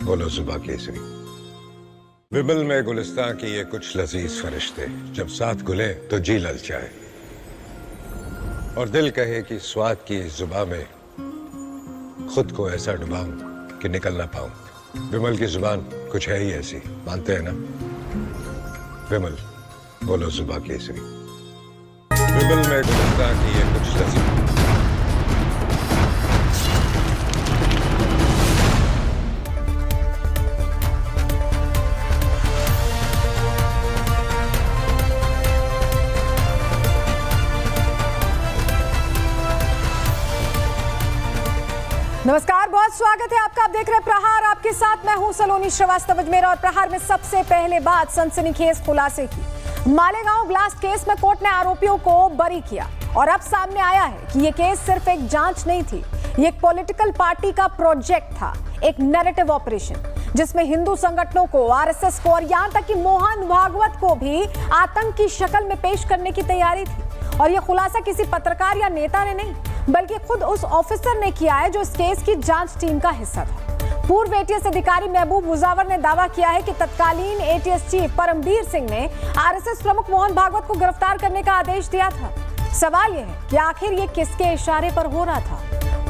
बोलो जुबा केसरी। विमल में गुलिस्तां की ये कुछ लजीज फरिश्ते जब साथ घुले तो जी ललचाए और दिल कहे कि स्वाद की इस जुबा में खुद को ऐसा डुबाऊं कि निकल ना पाऊं। विमल की जुबान कुछ है ही ऐसी, मानते हैं ना? विमल, बोलो जुबा केसरी। विमल में गुलिस्तां की ये कुछ लजीज। नमस्कार, बहुत स्वागत है आपका। आप देख रहे हैं प्रहार, आपके साथ मैं हूं सलोनी श्रीवास्तव अजमेरा। और प्रहार में सबसे पहले बात सनसनीखेज खुलासे की। मालेगांव ब्लास्ट केस में कोर्ट ने आरोपियों को बरी किया और अब सामने आया है कि ये केस सिर्फ एक जांच नहीं थी, ये एक पॉलिटिकल पार्टी का प्रोजेक्ट था, एक नैरेटिव ऑपरेशन जिसमें हिंदू संगठनों को, आरएसएस को और यहां तक कि मोहन भागवत को भी आतंक की शक्ल में पेश करने की तैयारी थी। और यह खुलासा किसी पत्रकार या नेता ने नहीं, बल्कि खुद उस ऑफिसर ने किया है जो इस केस की जांच टीम का हिस्सा था। पूर्व एटीएस अधिकारी महबूब मुजावर ने दावा किया है कि तत्कालीन एटीएस चीफ परमबीर सिंह ने आरएसएस प्रमुख मोहन भागवत को गिरफ्तार करने का आदेश दिया था। सवाल यह है कि आखिर ये किसके इशारे पर हो रहा था?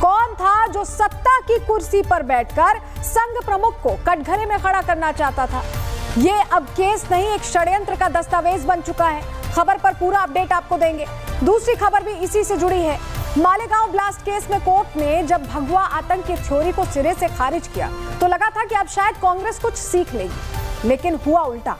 कौन था जो सत्ता की कुर्सी पर बैठकर संघ प्रमुख को कटघरे में खड़ा करना चाहता था? ये अब केस नहीं, एक षड्यंत्र का दस्तावेज बन चुका है। खबर पर पूरा अपडेट आपको देंगे। दूसरी खबर भी इसी से जुड़ी है। मालेगांव ब्लास्ट केस में कोर्ट ने जब भगवा आतंक की थ्योरी को सिरे से खारिज किया तो लगा था कि अब शायद कांग्रेस कुछ सीख लेगी, लेकिन हुआ उल्टा।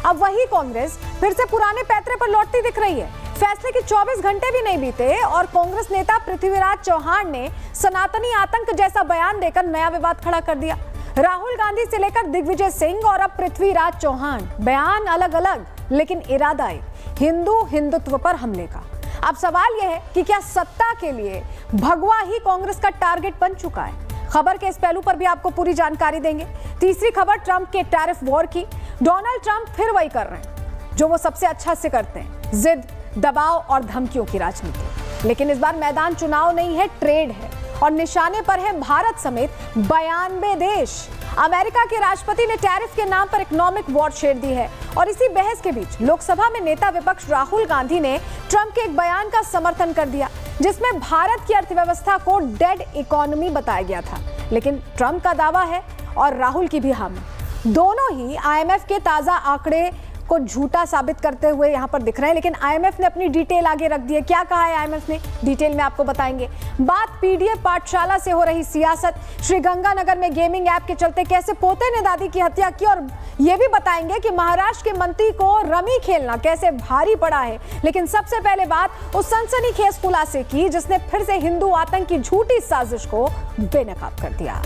अब वही कांग्रेस फिर से पुराने पैतरे पर लौटती दिख रही है। फैसले के 24 घंटे भी नहीं बीते और कांग्रेस नेता पृथ्वीराज चौहान ने सनातनी आतंक जैसा बयान देकर नया विवाद खड़ा कर दिया। राहुल गांधी से लेकर दिग्विजय सिंह और अब पृथ्वीराज चौहान, बयान अलग अलग लेकिन इरादा एक, हिंदू हिंदुत्व पर हमले का। अब सवाल यह है कि क्या सत्ता के लिए भगवा ही कांग्रेस का टारगेट बन चुका है? खबर के इस पहलू पर भी आपको पूरी जानकारी देंगे। तीसरी खबर ट्रंप के टैरिफ वॉर की। डोनाल्ड ट्रंप फिर वही कर रहे हैं जो वो सबसे अच्छा से करते हैं, जिद, दबाव और धमकियों की राजनीति। लेकिन इस बार मैदान चुनाव नहीं है, ट्रेड है और निशाने पर है भारत समेत 92 देश। अमेरिका के राष्ट्रपति ने टैरिफ के नाम पर इकोनॉमिक वॉर छेड़ दी है और इसी बहस के बीच लोकसभा में नेता विपक्ष राहुल गांधी ने ट्रंप के एक बयान का समर्थन कर दिया जिसमें भारत की अर्थव्यवस्था को डेड इकोनॉमी बताया गया था। लेकिन ट्रंप का दावा है और राहुल की भी हामी, दोनों ही आईएमएफ के ताजा आंकड़े को झूठा साबित करते हुए यहां पर दिख रहे हैं। लेकिन आईएमएफ ने अपनी डिटेल आगे रख दी है। क्या कहा है आईएमएफ ने, डिटेल में आपको बताएंगे। बात पीडीएफ पाठशाला से हो रही सियासत, श्रीगंगानगर में गेमिंग ऐप के चलते कैसे पोते ने दादी की हत्या की, और यह भी बताएंगे कि महाराष्ट्र के मंत्री को रमी खेलना कैसे भारी पड़ा है। लेकिन सबसे पहले बात उस सनसनीखेज खुलासे की जिसने फिर से हिंदू आतंक की झूठी साजिश को बेनकाब कर दिया।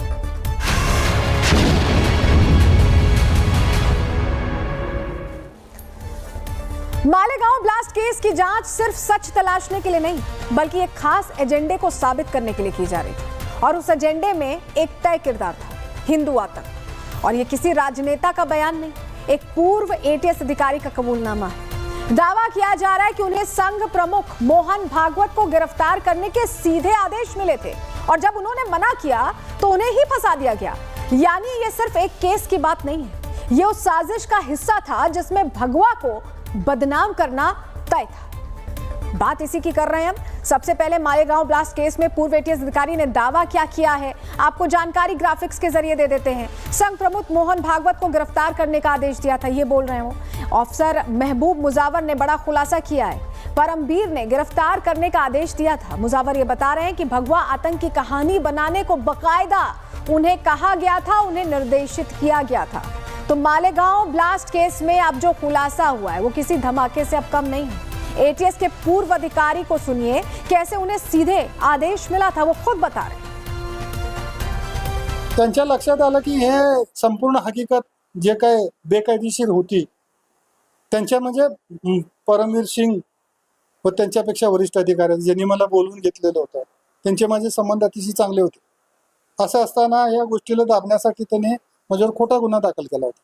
मालेगांव ब्लास्ट केस की जांच सिर्फ सच तलाशने के लिए नहीं, बल्कि एक खास एजेंडे को साबित करने के लिए की जा रही थी। और उस एजेंडे में एक तय किरदार था, हिंदू आतंक। और ये किसी राजनेता का बयान नहीं, एक पूर्व एटीएस अधिकारी का कबूलनामा है। दावा किया जा रहा है कि उन्हें संघ प्रमुख मोहन भागवत को गिरफ्तार करने के सीधे आदेश मिले थे और जब उन्होंने मना किया तो उन्हें ही फंसा दिया गया। यानी ये सिर्फ एक केस की बात नहीं है, ये उस साजिश का हिस्सा था जिसमें भगवा को बदनाम करना तय था। बात इसी की कर रहे हैं हम। सबसे पहले मालेगांव ब्लास्ट केस में पूर्व एटीएस अधिकारी ने दावा क्या किया है, आपको जानकारी ग्राफिक्स के जरिए दे देते हैं। संघ प्रमुख मोहन भागवत को गिरफ्तार करने का आदेश दिया था, ये बोल रहे हो। ऑफिसर महबूब मुजावर ने बड़ा खुलासा किया है, परमबीर ने गिरफ्तार करने का आदेश दिया था। मुजावर ये बता रहे हैं कि भगवा आतंक की कहानी बनाने को बकायदा उन्हें कहा गया था, उन्हें निर्देशित किया गया था। तो मालेगांव ब्लास्ट केस में अब जो खुलासा हुआ है वो किसी धमाके से अब कम नहीं है। एटीएस के पूर्व अधिकारी को सुनिए, कैसे उन्हें सीधे आदेश मिला था, वो खुद बता रहे। त्यांच्या लक्षात आलं की हे संपूर्ण हकीकत जे काय बेकायदेशीर होती, त्यांच्या म्हणजे परमवीर सिंग व त्यांच्यापेक्षा वरिष्ठ अधिकारी ज्यांनी मला बोलवून घेतलेलं होतं, त्यांचे माझे संबंध अतिशय चांगले होते। असं असताना या गोष्टीला दाबण्यासाठी त्याने माझ्यावर खोटा गुन्हा दाखल केला होता।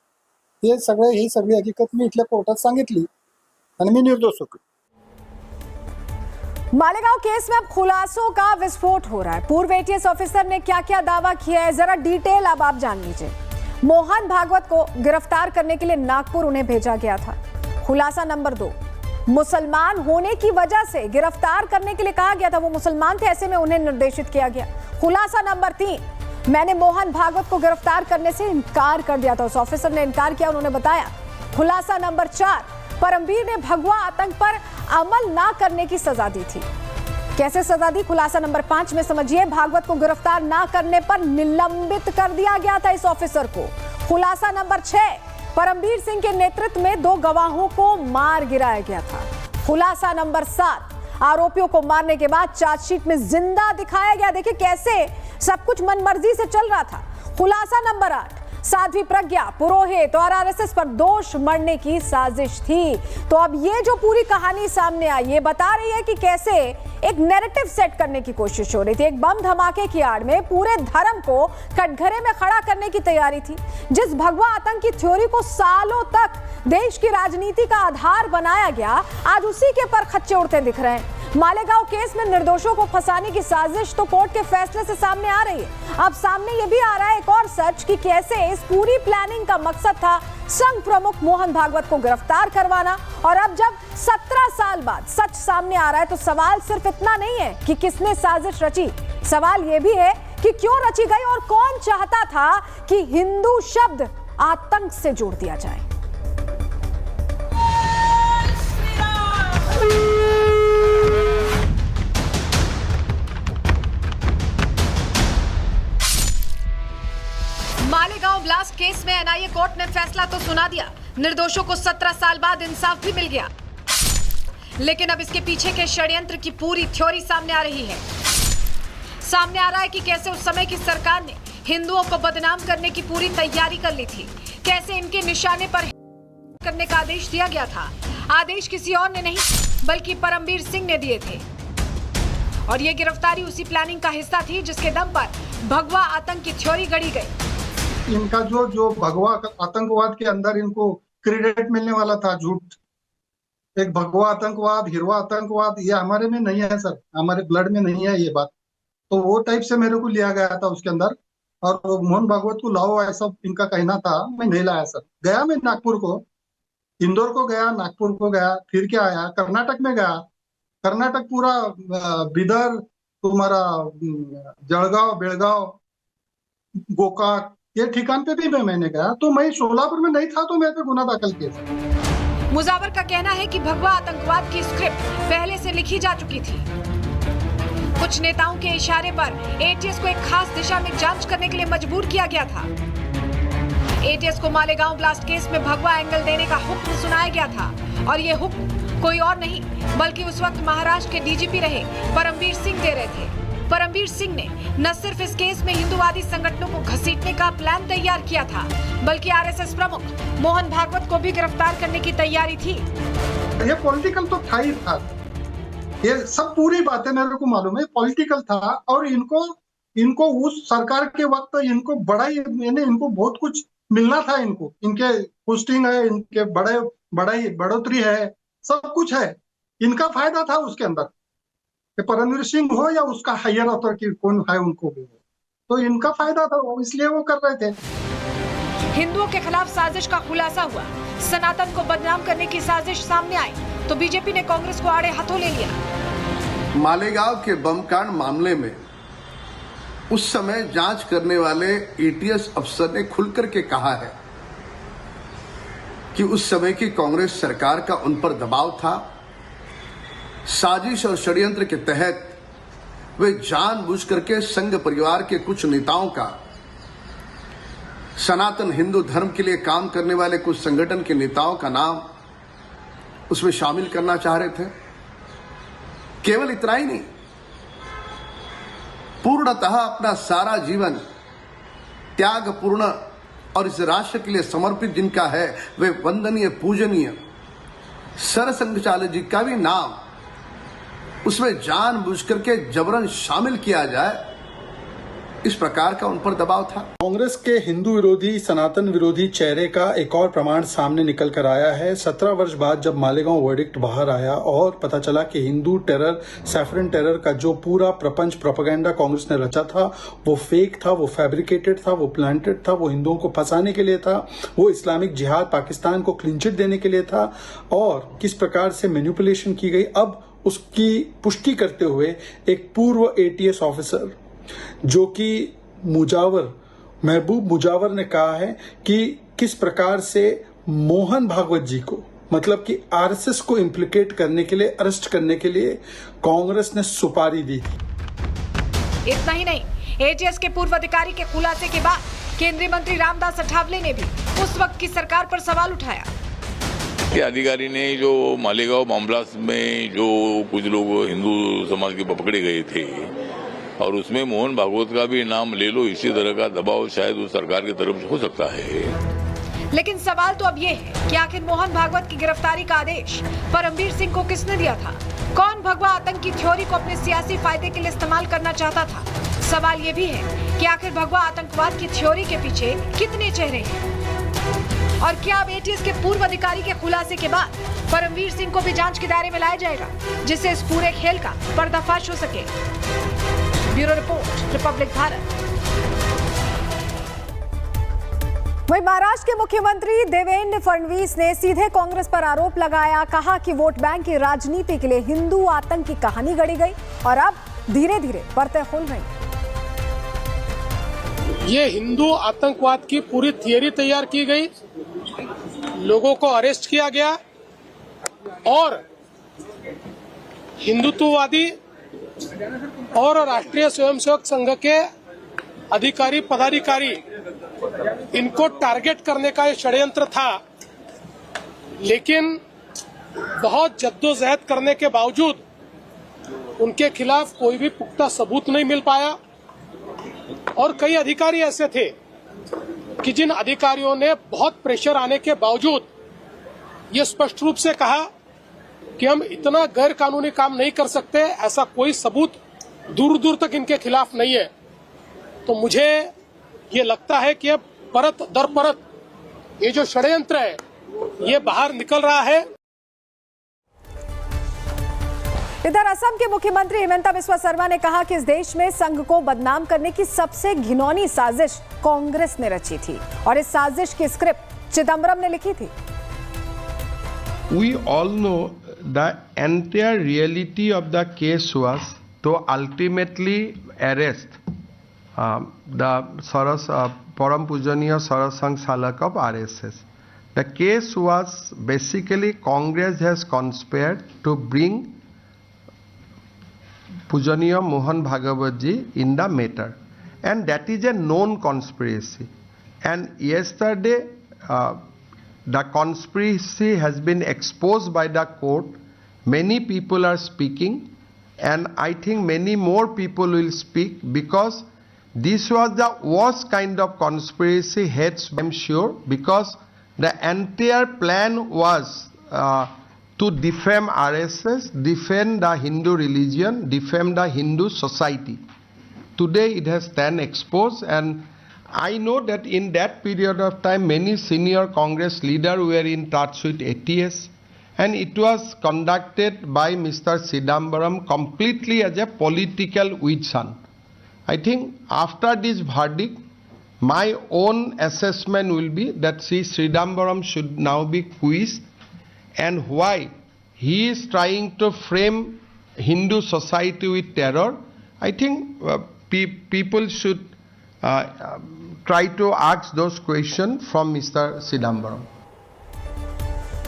ही सगळी हकीकत मी इथल्या कोर्टात सांगितली आणि मी निर्दोष होतो। मालेगांव केस में अब खुलासों का विस्फोट हो रहा है। पूर्व एटीएस ऑफिसर ने क्या क्या दावा किया है, जरा डिटेल अब आप जान लीजिए। मोहन भागवत को गिरफ्तार करने के लिए नागपुर उन्हें भेजा गया था। खुलासा नंबर 2, मुसलमान होने की वजह से गिरफ्तार करने के लिए कहा गया था। वो मुसलमान थे, ऐसे में उन्हें निर्देशित किया गया। खुलासा नंबर 3, मैंने मोहन भागवत को गिरफ्तार करने से इनकार कर दिया था। उस ऑफिसर ने इनकार किया, उन्होंने बताया। खुलासा नंबर 4, परमवीर ने भगवा आतंक पर अमल ना करने की सजा दी थी। कैसे सजा दी? खुलासा नंबर 5 में समझिए, भागवत को गिरफ्तार ना करने पर निलंबित कर दिया गया था इस ऑफिसर को। खुलासा नंबर 6, परमवीर सिंह के नेतृत्व में 2 गवाहों को मार गिराया गया था। खुलासा नंबर 7, आरोपियों को मारने के बाद चार्जशीट में जिंदा दिखाया गया। देखिए कैसे सब कुछ मनमर्जी से चल रहा था। खुलासा नंबर 8, साध्वी प्रज्ञा, पुरोहित और आरएसएस पर दोष मढ़ने की साजिश थी। तो अब ये जो पूरी कहानी सामने आई, ये बता रही है कि कैसे एक नैरेटिव सेट करने की कोशिश हो रही थी। एक बम धमाके की आड़ में पूरे धर्म को कटघरे में खड़ा करने की तैयारी थी। जिस भगवा आतंक की थ्योरी को सालों तक देश की राजनीति का आधार बनाया गया, आज उसी के पर खच्चे उड़ते दिख रहे हैं। मालेगांव केस में निर्दोषों को फंसाने की साजिश तो कोर्ट के फैसले से सामने आ रही है। अब सामने ये भी आ रहा है एक और सच कि कैसे इस पूरी प्लानिंग का मकसद था संघ प्रमुख मोहन भागवत को गिरफ्तार करवाना। और अब जब 17 साल बाद सच सामने आ रहा है तो सवाल सिर्फ इतना नहीं है कि किसने साजिश रची, सवाल ये भी है कि क्यों रची गई और कौन चाहता था कि हिंदू शब्द आतंक से जोड़ दिया जाए। मालेगांव ब्लास्ट केस में एनआईए कोर्ट ने फैसला तो सुना दिया, निर्दोषों को 17 साल बाद इंसाफ भी मिल गया। लेकिन अब इसके पीछे के षड्यंत्र की पूरी थ्योरी सामने आ रही है। सामने आ रहा है कि कैसे उस समय की सरकार ने हिंदुओं को बदनाम करने की पूरी तैयारी कर ली थी, कैसे इनके निशाने पर करने का आदेश दिया गया था। आदेश किसी और ने नहीं बल्कि परमवीर सिंह ने दिए थे। और ये गिरफ्तारी उसी प्लानिंग का हिस्सा थी जिसके दम पर भगवा आतंक की थ्योरी गढ़ी गई। इनका जो भगवा आतंकवाद के अंदर इनको क्रेडिट मिलने वाला था, झूठ। एक भगवा आतंकवाद, हिरवा आतंकवाद, ये हमारे में नहीं है सर, हमारे ब्लड में नहीं है ये बात। तो वो टाइप से मेरे को लिया गया था उसके अंदर। और मोहन भागवत को लाओ ऐसा इनका कहना था, मैं नहीं लाया सर। गया मैं नागपुर को, इंदौर को गया, नागपुर को गया, फिर क्या आया, कर्नाटक में गया। कर्नाटक पूरा बीदर, तुम्हारा जलगांव, बेलगांव, गोकाक, ये ठिकान पे भी मैंने गया। तो मैं शोलापुर में नहीं था तो मेरे पे गुना दाखिल किया। मुजावर का कहना है कि भगवा आतंकवाद की स्क्रिप्ट पहले से लिखी जा चुकी थी। कुछ नेताओं के इशारे पर एटीएस को एक खास दिशा में जांच करने के लिए मजबूर किया गया था। एटीएस को मालेगांव ब्लास्ट केस में भगवा एंगल देने का हुक्म सुनाया गया था। और ये हुक्म कोई और नहीं बल्कि उस वक्त महाराष्ट्र के डीजीपी रहे परमवीर सिंह दे रहे थे। परमवीर सिंह ने न सिर्फ इस केस में हिंदुवादी संगठनों को घसीटने का प्लान तैयार किया था, बल्कि आरएसएस प्रमुख मोहन भागवत को भी गिरफ्तार करने की तैयारी थी। ये पॉलिटिकल तो था ही था, ये सब पूरी बातें मेरे को मालूम है, पॉलिटिकल था। और इनको उस सरकार के वक्त इनको बड़ा ही, इनको बहुत कुछ मिलना था। इनको इनके पोस्टिंग है, इनके बढ़ोतरी है, सब कुछ है। इनका फायदा था उसके अंदर, परमवीर सिंह हो या उसका हायर अथॉरिटी कौन है उनको भी, तो इनका फायदा था, इसलिए वो कर रहे थे। हिंदुओं के खिलाफ साजिश का खुलासा हुआ, सनातन को बदनाम करने की साजिश सामने आई तो बीजेपी ने कांग्रेस को आड़े हाथों ले लिया। मालेगांव के बम कांड मामले में उस समय जांच करने वाले एटीएस अफसर ने खुलकर के कहा है कि उस समय की कांग्रेस सरकार का उन पर दबाव था। साजिश और षड्यंत्र के तहत वे जानबूझ करके संघ परिवार के कुछ नेताओं का, सनातन हिंदू धर्म के लिए काम करने वाले कुछ संगठन के नेताओं का नाम उसमें शामिल करना चाह रहे थे। केवल इतना ही नहीं, पूर्णतः अपना सारा जीवन त्यागपूर्ण और इस राष्ट्र के लिए समर्पित जिनका है, वे वंदनीय पूजनीय सरसंघचालय जी का भी नाम उसमें जानबूझ करके जबरन शामिल किया जाए, इस प्रकार का उन पर दबाव था। कांग्रेस के हिंदू विरोधी, सनातन विरोधी चेहरे का एक और प्रमाण सामने निकल कर आया है। 17 वर्ष बाद जब मालेगांव वर्डिक्ट बाहर आया और पता चला कि हिंदू टेरर, सैफरन टेरर का जो पूरा प्रपंच, प्रोपेगेंडा कांग्रेस ने रचा था, वो फेक था, वो फैब्रिकेटेड था, वो प्लांटेड था, वो हिंदुओं को फंसाने के लिए था, वो इस्लामिक जिहाद पाकिस्तान को क्लीन चिट देने के लिए था, और किस प्रकार से मैनिपुलेशन की गई, अब उसकी पुष्टि करते हुए एक पूर्व ATS ऑफिसर जो कि महबूब मुजावर ने कहा है कि किस प्रकार से मोहन भागवत जी को, मतलब कि RSS को इम्प्लीकेट करने के लिए, अरेस्ट करने के लिए कांग्रेस ने सुपारी दी थी। इतना ही नहीं, ATS के पूर्व अधिकारी के खुलासे के बाद केंद्रीय मंत्री रामदास अठावले ने भी उस वक्त की सरकार पर सवाल उठाया। के अधिकारी ने जो मालेगांव बम ब्लास्ट में जो कुछ लोग हिंदू समाज के पकड़े गए थे और उसमें मोहन भागवत का भी नाम ले लो, इसी तरह का दबाव शायद उस सरकार की तरफ से हो सकता है। लेकिन सवाल तो अब ये है कि आखिर मोहन भागवत की गिरफ्तारी का आदेश परमवीर सिंह को किसने दिया था? कौन भगवा आतंक की थ्योरी को अपने सियासी फायदे के लिए इस्तेमाल करना चाहता था? सवाल ये भी है कि आखिर भगवा आतंकवाद की थ्योरी के पीछे कितने चेहरे हैं? और क्या अब ATS के पूर्व अधिकारी के खुलासे के बाद परमवीर सिंह को भी जांच के दायरे में लाया जाएगा, जिससे इस पूरे खेल का पर्दाफाश हो सके? Bureau report, Republic Bharat. वहीं महाराष्ट्र के मुख्यमंत्री देवेंद्र फडणवीस ने सीधे कांग्रेस पर आरोप लगाया, कहा कि वोट बैंक की राजनीति के लिए हिंदू आतंक की कहानी गढ़ी गई और अब धीरे धीरे परतें खुल रही। ये हिंदू आतंकवाद की पूरी थियरी तैयार की गई, लोगों को अरेस्ट किया गया और हिंदुत्ववादी और राष्ट्रीय स्वयंसेवक संघ के अधिकारी पदाधिकारी, इनको टारगेट करने का ये षड्यंत्र था। लेकिन बहुत जद्दोजहद करने के बावजूद उनके खिलाफ कोई भी पुख्ता सबूत नहीं मिल पाया और कई अधिकारी ऐसे थे कि जिन अधिकारियों ने बहुत प्रेशर आने के बावजूद ये स्पष्ट रूप से कहा कि हम इतना गैर कानूनी काम नहीं कर सकते, ऐसा कोई सबूत दूर दूर तक इनके खिलाफ नहीं है। तो मुझे ये लगता है कि अब परत दर परत ये जो षड्यंत्र है ये बाहर निकल रहा है। इधर असम के मुख्यमंत्री हिमंता बिस्वा शर्मा ने कहा कि इस देश में संघ को बदनाम करने की सबसे घिनौनी साजिश कांग्रेस ने रची थी और इस साजिश की स्क्रिप्ट चिदम्बरम ने लिखी थी। We all know the entire reality of the case was to ultimately arrest the Param Pujaniya Saras Sangh Salak of RSS. The case was basically Congress has conspired to bring Pujaniya Mohan Bhagavat ji in the matter, and that is a known conspiracy. And yesterday the conspiracy has been exposed by the court. Many people are speaking, and I think many more people will speak because this was the worst kind of conspiracy, I'm sure, because the entire plan was to defame RSS, defend the Hindu religion, defame the Hindu society. Today it has stand exposed, and I know that in that period of time many senior Congress leaders were in touch with ATS, and it was conducted by Mr. Chidambaram completely as a political witch hunt. I think after this verdict, my own assessment will be that Chidambaram should now be quizzed, and why he is trying to frame Hindu society with terror. I think people should try to ask those questions from Mr. Chidambaram.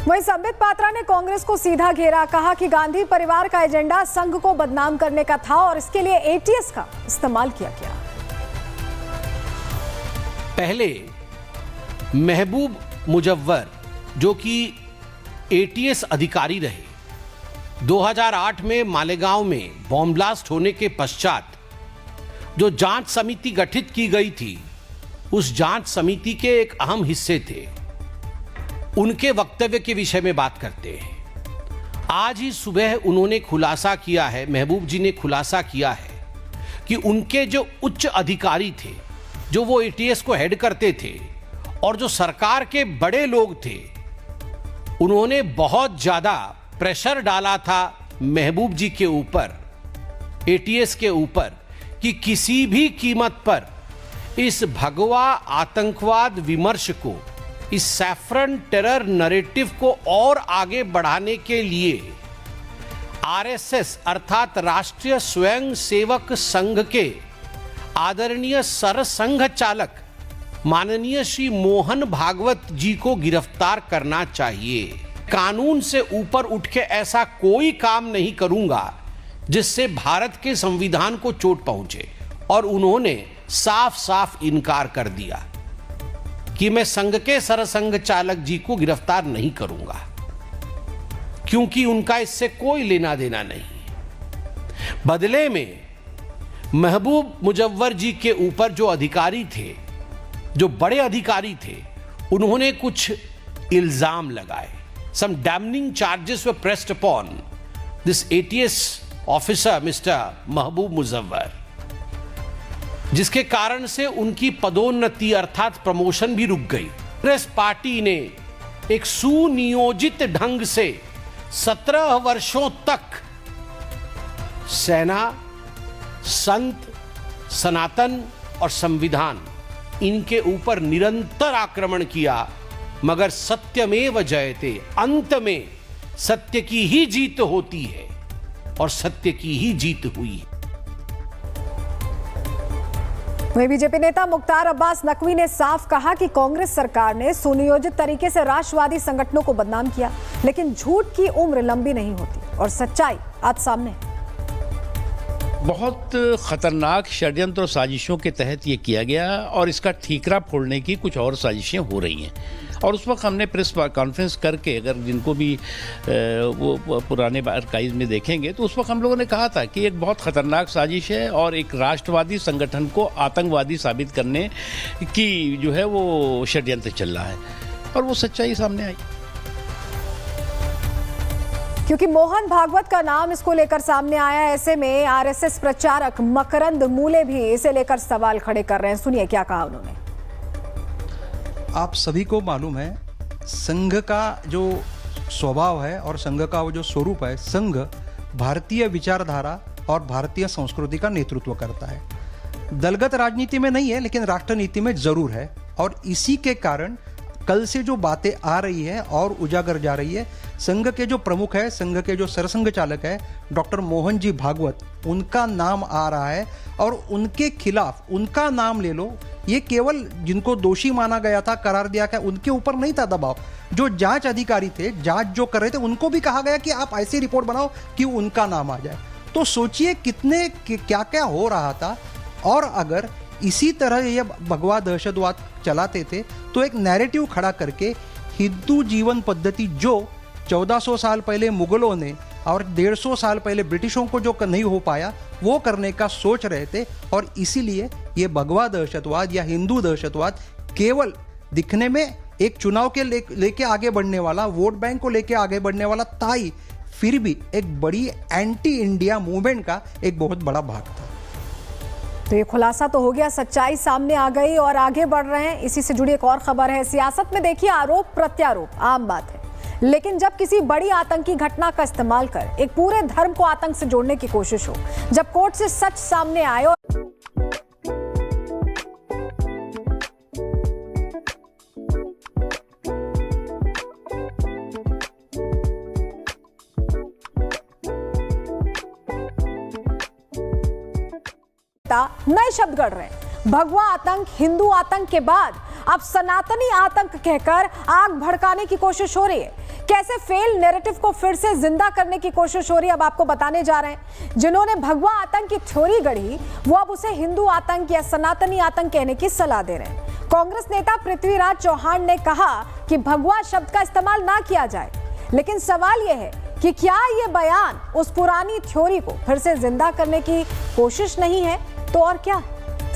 वहीं संबित पात्रा ने कांग्रेस को सीधा घेरा, कहा कि गांधी परिवार का agenda संघ को बदनाम करने का था और इसके लिए ATS का इस्तेमाल किया गया। पहले महबूब मुजव्वर जो कि ATS अधिकारी रहे, 2008 में मालेगांव में बॉम्ब ब्लास्ट होने के पश्चात जो जांच समिति गठित की गई थी, उस जांच समिति के एक अहम हिस्से थे। उनके वक्तव्य के विषय में बात करते हैं। आज ही सुबह उन्होंने खुलासा किया है, महबूब जी ने खुलासा किया है कि कि उनके जो उच्च अधिकारी थे, जो वो एटीएस को हेड करते थे और जो सरकार के बड़े लोग थे, उन्होंने बहुत ज्यादा प्रेशर डाला था महबूब जी के ऊपर, एटीएस के ऊपर, कि किसी भी कीमत पर इस भगवा आतंकवाद विमर्श को, इस सैफरन टेरर नैरेटिव को और आगे बढ़ाने के लिए आरएसएस अर्थात राष्ट्रीय स्वयंसेवक संघ के आदरणीय सरसंघ चालक माननीय श्री मोहन भागवत जी को गिरफ्तार करना चाहिए। कानून से ऊपर उठ के ऐसा कोई काम नहीं करूंगा जिससे भारत के संविधान को चोट पहुंचे। और उन्होंने साफ साफ इनकार कर दिया कि मैं संघ के सरसंघ चालक जी को गिरफ्तार नहीं करूंगा, क्योंकि उनका इससे कोई लेना देना नहीं। बदले में महबूब मुजव्वर जी के ऊपर जो अधिकारी थे, जो बड़े अधिकारी थे, उन्होंने कुछ इल्जाम लगाए। Some damning charges were pressed upon this ATS officer mister Mehboob Mujawar, जिसके कारण से उनकी पदोन्नति अर्थात प्रमोशन भी रुक गई। कांग्रेस पार्टी ने एक सुनियोजित ढंग से 17 वर्षों तक सेना, संत, सनातन और संविधान, इनके ऊपर निरंतर आक्रमण किया, मगर सत्यमेव जयते, अंत में सत्य की ही जीत होती है और सत्य की ही जीत हुई। वहीं बीजेपी नेता मुख्तार अब्बास नकवी ने साफ कहा कि कांग्रेस सरकार ने सुनियोजित तरीके से राष्ट्रवादी संगठनों को बदनाम किया, लेकिन झूठ की उम्र लंबी नहीं होती और सच्चाई आज सामने है। बहुत खतरनाक षड्यंत्र और साजिशों के तहत ये किया गया और इसका ठीकरा फोड़ने की कुछ और साजिशें हो रही हैं। और उस वक्त हमने प्रेस कॉन्फ्रेंस करके, अगर जिनको भी वो पुराने आर्काइव में देखेंगे, तो उस वक्त हम लोगों ने कहा था कि एक बहुत ख़तरनाक साजिश है और एक राष्ट्रवादी संगठन को आतंकवादी साबित करने की जो है वो षड्यंत्र चल रहा है, और वो सच्चाई सामने आई। क्योंकि मोहन भागवत का नाम इसको लेकर सामने आया, ऐसे में आरएसएस प्रचारक मकरंद मूले भी इसे लेकर सवाल खड़े कर रहे हैं। सुनिए क्या कहा उन्होंने। आप सभी को मालूम है, संघ का जो स्वभाव है और संघ का वो जो स्वरूप है, संघ भारतीय विचारधारा और भारतीय संस्कृति का नेतृत्व करता है। दलगत राजनीति में नहीं है, लेकिन राष्ट्र नीति में जरूर है। और इसी के कारण कल से जो बातें आ रही है और उजागर जा रही है, संघ के जो प्रमुख है, संघ के जो सरसंघ चालक है डॉक्टर मोहन जी भागवत, उनका नाम आ रहा है और उनके खिलाफ, उनका नाम ले लो, ये केवल जिनको दोषी माना गया था, करार दिया गया, उनके ऊपर नहीं था दबाव। जो जांच अधिकारी थे, जांच जो कर रहे थे, उनको भी कहा गया कि आप ऐसी रिपोर्ट बनाओ कि उनका नाम आ जाए। तो सोचिए कितने क्या क्या हो रहा था। और अगर इसी तरह ये भगवा दहशतवाद चलाते थे तो एक नैरेटिव खड़ा करके हिंदू जीवन पद्धति जो 1400 साल पहले मुगलों ने और 150 साल पहले ब्रिटिशों को जो नहीं हो पाया, वो करने का सोच रहे थे। और इसीलिए ये भगवा दहशतवाद या हिंदू दहशतवाद केवल दिखने में एक चुनाव के लेके आगे बढ़ने वाला, वोट बैंक को लेके आगे बढ़ने वाला था ही, फिर भी एक बड़ी एंटी इंडिया मूवमेंट का एक बहुत बड़ा भाग था। तो ये खुलासा तो हो गया, सच्चाई सामने आ गई और आगे बढ़ रहे हैं। इसी से जुड़ी एक और खबर है। सियासत में देखिए, आरोप प्रत्यारोप आम बात है, लेकिन जब किसी बड़ी आतंकी घटना का इस्तेमाल कर एक पूरे धर्म को आतंक से जोड़ने की कोशिश हो, जब कोर्ट से सच सामने आए और नए शब्द गढ़ रहे हैं। भगवा आतंक, हिंदू आतंक के बाद अब सनातनी आतंक कहकर आग भड़काने की कोशिश हो रही है। कैसे फेल नैरेटिव को फिर से जिंदा करने की कोशिश हो रही है, अब आपको बताने जा रहे हैं। जिन्होंने भगवा आतंक की थ्योरी गढ़ी, वो अब उसे हिंदू आतंक या सनातनी आतंक कहने की सलाह दे रहे हैं। कांग्रेस नेता पृथ्वीराज चौहान ने कहा कि भगवा शब्द का इस्तेमाल ना किया जाए, लेकिन सवाल यह है कि क्या यह बयान उस पुरानी थ्योरी को फिर से जिंदा करने की कोशिश नहीं है तो और क्या?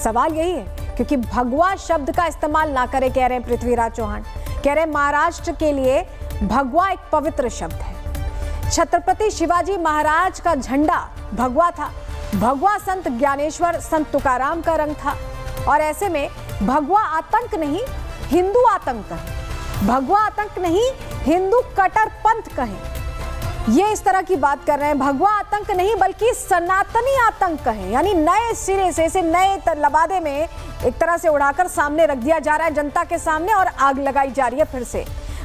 सवाल यही है, क्योंकि भगवा शब्द का इस्तेमाल ना करे कह रहे हैं पृथ्वीराज चौहान। कह रहे हैं महाराष्ट्र के लिए भगवा एक पवित्र शब्द है। छत्रपति शिवाजी महाराज का झंडा भगवा था। भगवा संत ज्ञानेश्वर संत तुकाराम का रंग था। और ऐसे में भगवा आतंक नहीं हिंदू आतंक कहें, भगवा आतंक नहीं हिंदू कट्टरपंथ कहें, ये इस तरह की बात कर रहे हैं। भगवा आतंक नहीं बल्कि सनातनी आतंक कहें, यानी नए सिरे से इसे नए लबादे में एक तरह से उड़ाकर सामने रख दिया जा रहा है जनता के सामने और आग लगाई जा रही है फिर से।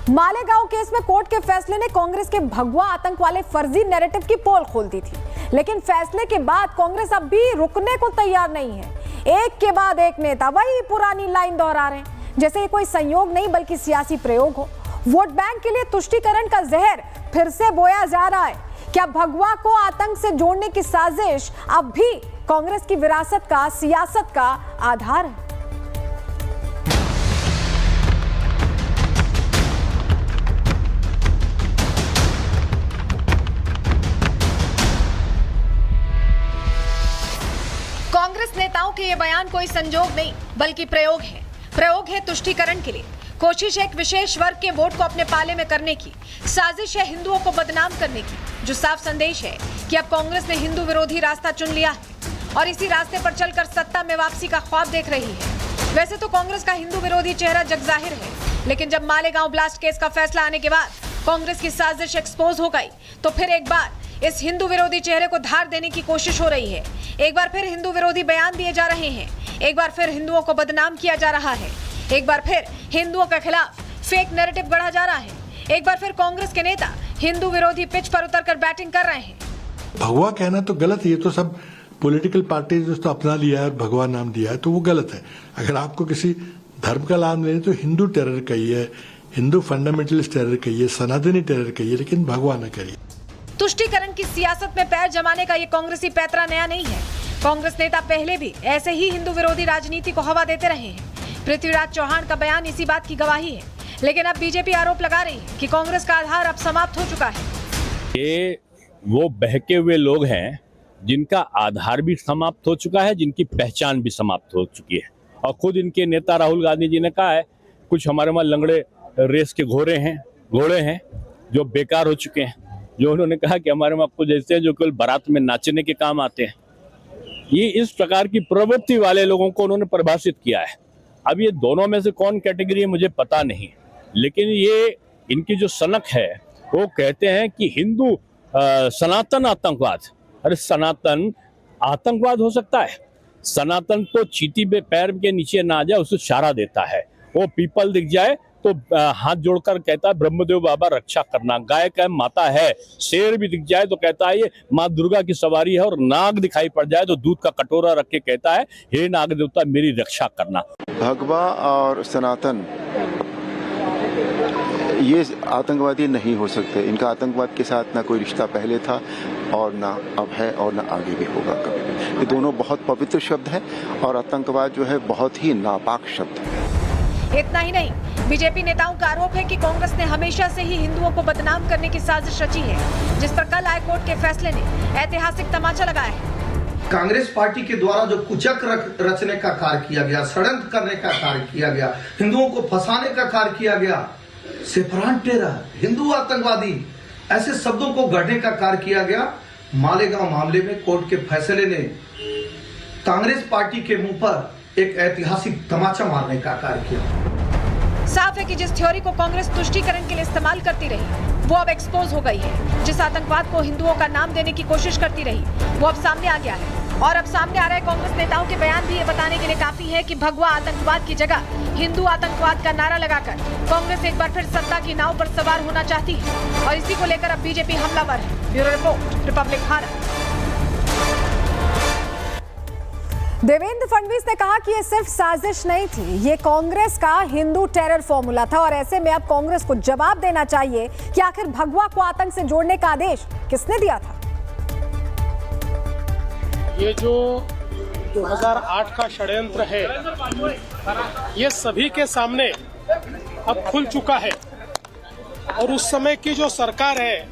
मालेगांव केस में कोर्ट के फैसले ने कांग्रेस के भगवा आतंक वाले फर्जी नैरेटिव की पोल खोल दी थी, लेकिन फैसले के बाद कांग्रेस अब भी रुकने को तैयार नहीं है। एक के बाद एक नेता वही पुरानी लाइन दोहरा रहे हैं, जैसे ये कोई संयोग नहीं बल्कि सियासी प्रयोग हो। वोट बैंक के लिए तुष्टीकरण का जहर फिर से बोया जा रहा है। क्या भगवा को आतंक से जोड़ने की साजिश अब भी कांग्रेस की विरासत का, सियासत का आधार है? कांग्रेस नेताओं के ये बयान कोई संजोग नहीं बल्कि प्रयोग है तुष्टीकरण के लिए। कोशिश है एक विशेष वर्ग के वोट को अपने पाले में करने की, साजिश है हिंदुओं को बदनाम करने की, जो साफ संदेश है कि अब कांग्रेस ने हिंदू विरोधी रास्ता चुन लिया है और इसी रास्ते पर चलकर सत्ता में वापसी का ख्वाब देख रही है। वैसे तो कांग्रेस का हिंदू विरोधी चेहरा जग जाहिर है, लेकिन जब मालेगांव ब्लास्ट केस का फैसला आने के बाद कांग्रेस की साजिश एक्सपोज हो गई तो फिर एक बार इस हिंदू विरोधी चेहरे को धार देने की कोशिश हो रही है। एक बार फिर हिंदू विरोधी बयान दिए जा रहे हैं, एक बार फिर हिंदुओं को बदनाम किया जा रहा है, एक बार फिर हिंदुओं के खिलाफ फेक नैरेटिव गढ़ा जा रहा है, एक बार फिर कांग्रेस के नेता हिंदू विरोधी पिच पर उतरकर बैटिंग कर रहे हैं। भगवा कहना तो गलत है, ये तो सब पॉलिटिकल पार्टीज ने तो अपना लिया है और भगवा नाम दिया है, तो वो गलत है। अगर आपको किसी धर्म का नाम लेना तो हिंदू टेरर कहिए, हिंदू फंडामेंटलिस्ट टेरर कहिए, सनातनी टेरर कहिए, लेकिन भगवा न करिए। तुष्टीकरण की सियासत में पैर जमाने का ये कांग्रेसी पैतरा नया नहीं है। कांग्रेस नेता पहले भी ऐसे ही हिंदू विरोधी राजनीति को हवा देते रहे हैं। पृथ्वीराज चौहान का बयान इसी बात की गवाही है, लेकिन अब बीजेपी आरोप लगा रही है कि कांग्रेस का आधार अब समाप्त हो चुका है। ये वो बहके हुए लोग हैं जिनका आधार भी समाप्त हो चुका है, जिनकी पहचान भी समाप्त हो चुकी है। और खुद इनके नेता राहुल गांधी जी ने कहा है कुछ हमारे वहाँ लंगड़े रेस के घोड़े हैं जो बेकार हो चुके हैं, जो उन्होंने कहा कि हमारे वहाँ कुछ ऐसे हैं जो केवल बारात में नाचने के काम आते हैं। ये इस प्रकार की प्रवृत्ति वाले लोगों को उन्होंने परिभाषित किया है। अब ये दोनों में से कौन कैटेगरी है मुझे पता नहीं, लेकिन ये इनकी जो सनक है वो कहते हैं कि हिंदू सनातन आतंकवाद। अरे सनातन आतंकवाद हो सकता है? सनातन तो चींटी पे पैर के नीचे ना आ जाए उसको इशारा देता है, वो पीपल दिख जाए तो हाथ जोड़कर कहता है ब्रह्मदेव बाबा रक्षा करना, गाय का माता है, शेर भी दिख जाए तो कहता है ये माँ दुर्गा की सवारी है, और नाग दिखाई पड़ जाए तो दूध का कटोरा रख के कहता है हे नाग देवता मेरी रक्षा करना। भगवा और सनातन ये आतंकवादी नहीं हो सकते। इनका आतंकवाद के साथ ना कोई रिश्ता पहले था और ना अब है और ना आगे भी होगा कभी। ये दोनों बहुत पवित्र शब्द हैं और आतंकवाद जो है बहुत ही नापाक शब्द है। इतना ही नहीं, बीजेपी नेताओं का आरोप है कि कांग्रेस ने हमेशा से ही हिंदुओं को बदनाम करने की साजिश रची है, जिस पर कल हाईकोर्ट के फैसले ने ऐतिहासिक तमाचा लगाया है। कांग्रेस पार्टी के द्वारा जो कुचक रचने का कार्य किया गया, षड्यंत्र करने का कार्य किया गया, हिंदुओं को फंसाने का कार्य किया गया, सेफरान टेरर, हिंदू आतंकवादी, ऐसे शब्दों को गढ़ने का कार्य किया गया। मालेगांव मामले में कोर्ट के फैसले ने कांग्रेस पार्टी के मुंह पर एक ऐतिहासिक तमाचा मारने का कार्य किया। साफ है कि जिस थ्योरी को कांग्रेस तुष्टीकरण के लिए इस्तेमाल करती रही वो अब एक्सपोज हो गई है। जिस आतंकवाद को हिंदुओं का नाम देने की कोशिश करती रही वो अब सामने आ गया है, और अब सामने आ रहे कांग्रेस नेताओं के बयान भी ये बताने के लिए काफी है कि भगवा आतंकवाद की जगह हिंदू आतंकवाद का नारा लगाकर कांग्रेस एक बार फिर सत्ता की नाव पर सवार होना चाहती है, और इसी को लेकर अब बीजेपी हमलावर है। Bureau report, Republic Bharat. Devendra Fadnavis ने कहा कि ये सिर्फ साजिश नहीं थी, ये कांग्रेस का हिंदू टेरर फॉर्मूला था, और ऐसे में अब कांग्रेस को जवाब देना चाहिए कि आखिर भगवा को आतंक से जोड़ने का आदेश किसने दिया था। ये जो 2008 का षड्यंत्र है ये सभी के सामने अब खुल चुका है, और उस समय की जो सरकार है,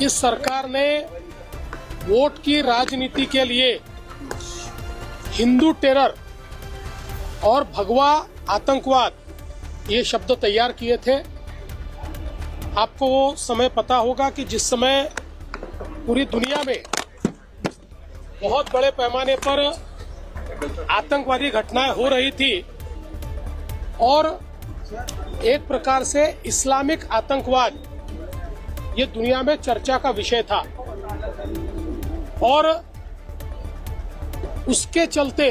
इस सरकार ने वोट की राजनीति के लिए हिंदू टेरर और भगवा आतंकवाद ये शब्द तैयार किए थे। आपको वो समय पता होगा कि जिस समय पूरी दुनिया में बहुत बड़े पैमाने पर आतंकवादी घटनाएं हो रही थी और एक प्रकार से इस्लामिक आतंकवाद ये दुनिया में चर्चा का विषय था और उसके चलते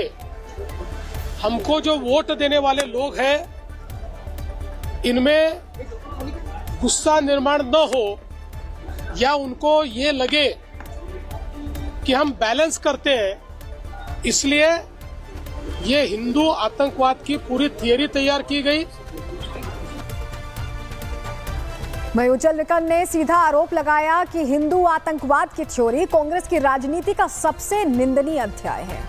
हमको जो वोट देने वाले लोग हैं इनमें गुस्सा निर्माण न हो या उनको ये लगे कि हम बैलेंस करते हैं, इसलिए ये हिंदू आतंकवाद की पूरी थियरी तैयार की गई। वहीं उज्जवल निकल ने सीधा आरोप लगाया कि हिंदू आतंकवाद की थ्योरी कांग्रेस की राजनीति का सबसे निंदनीय अध्याय है।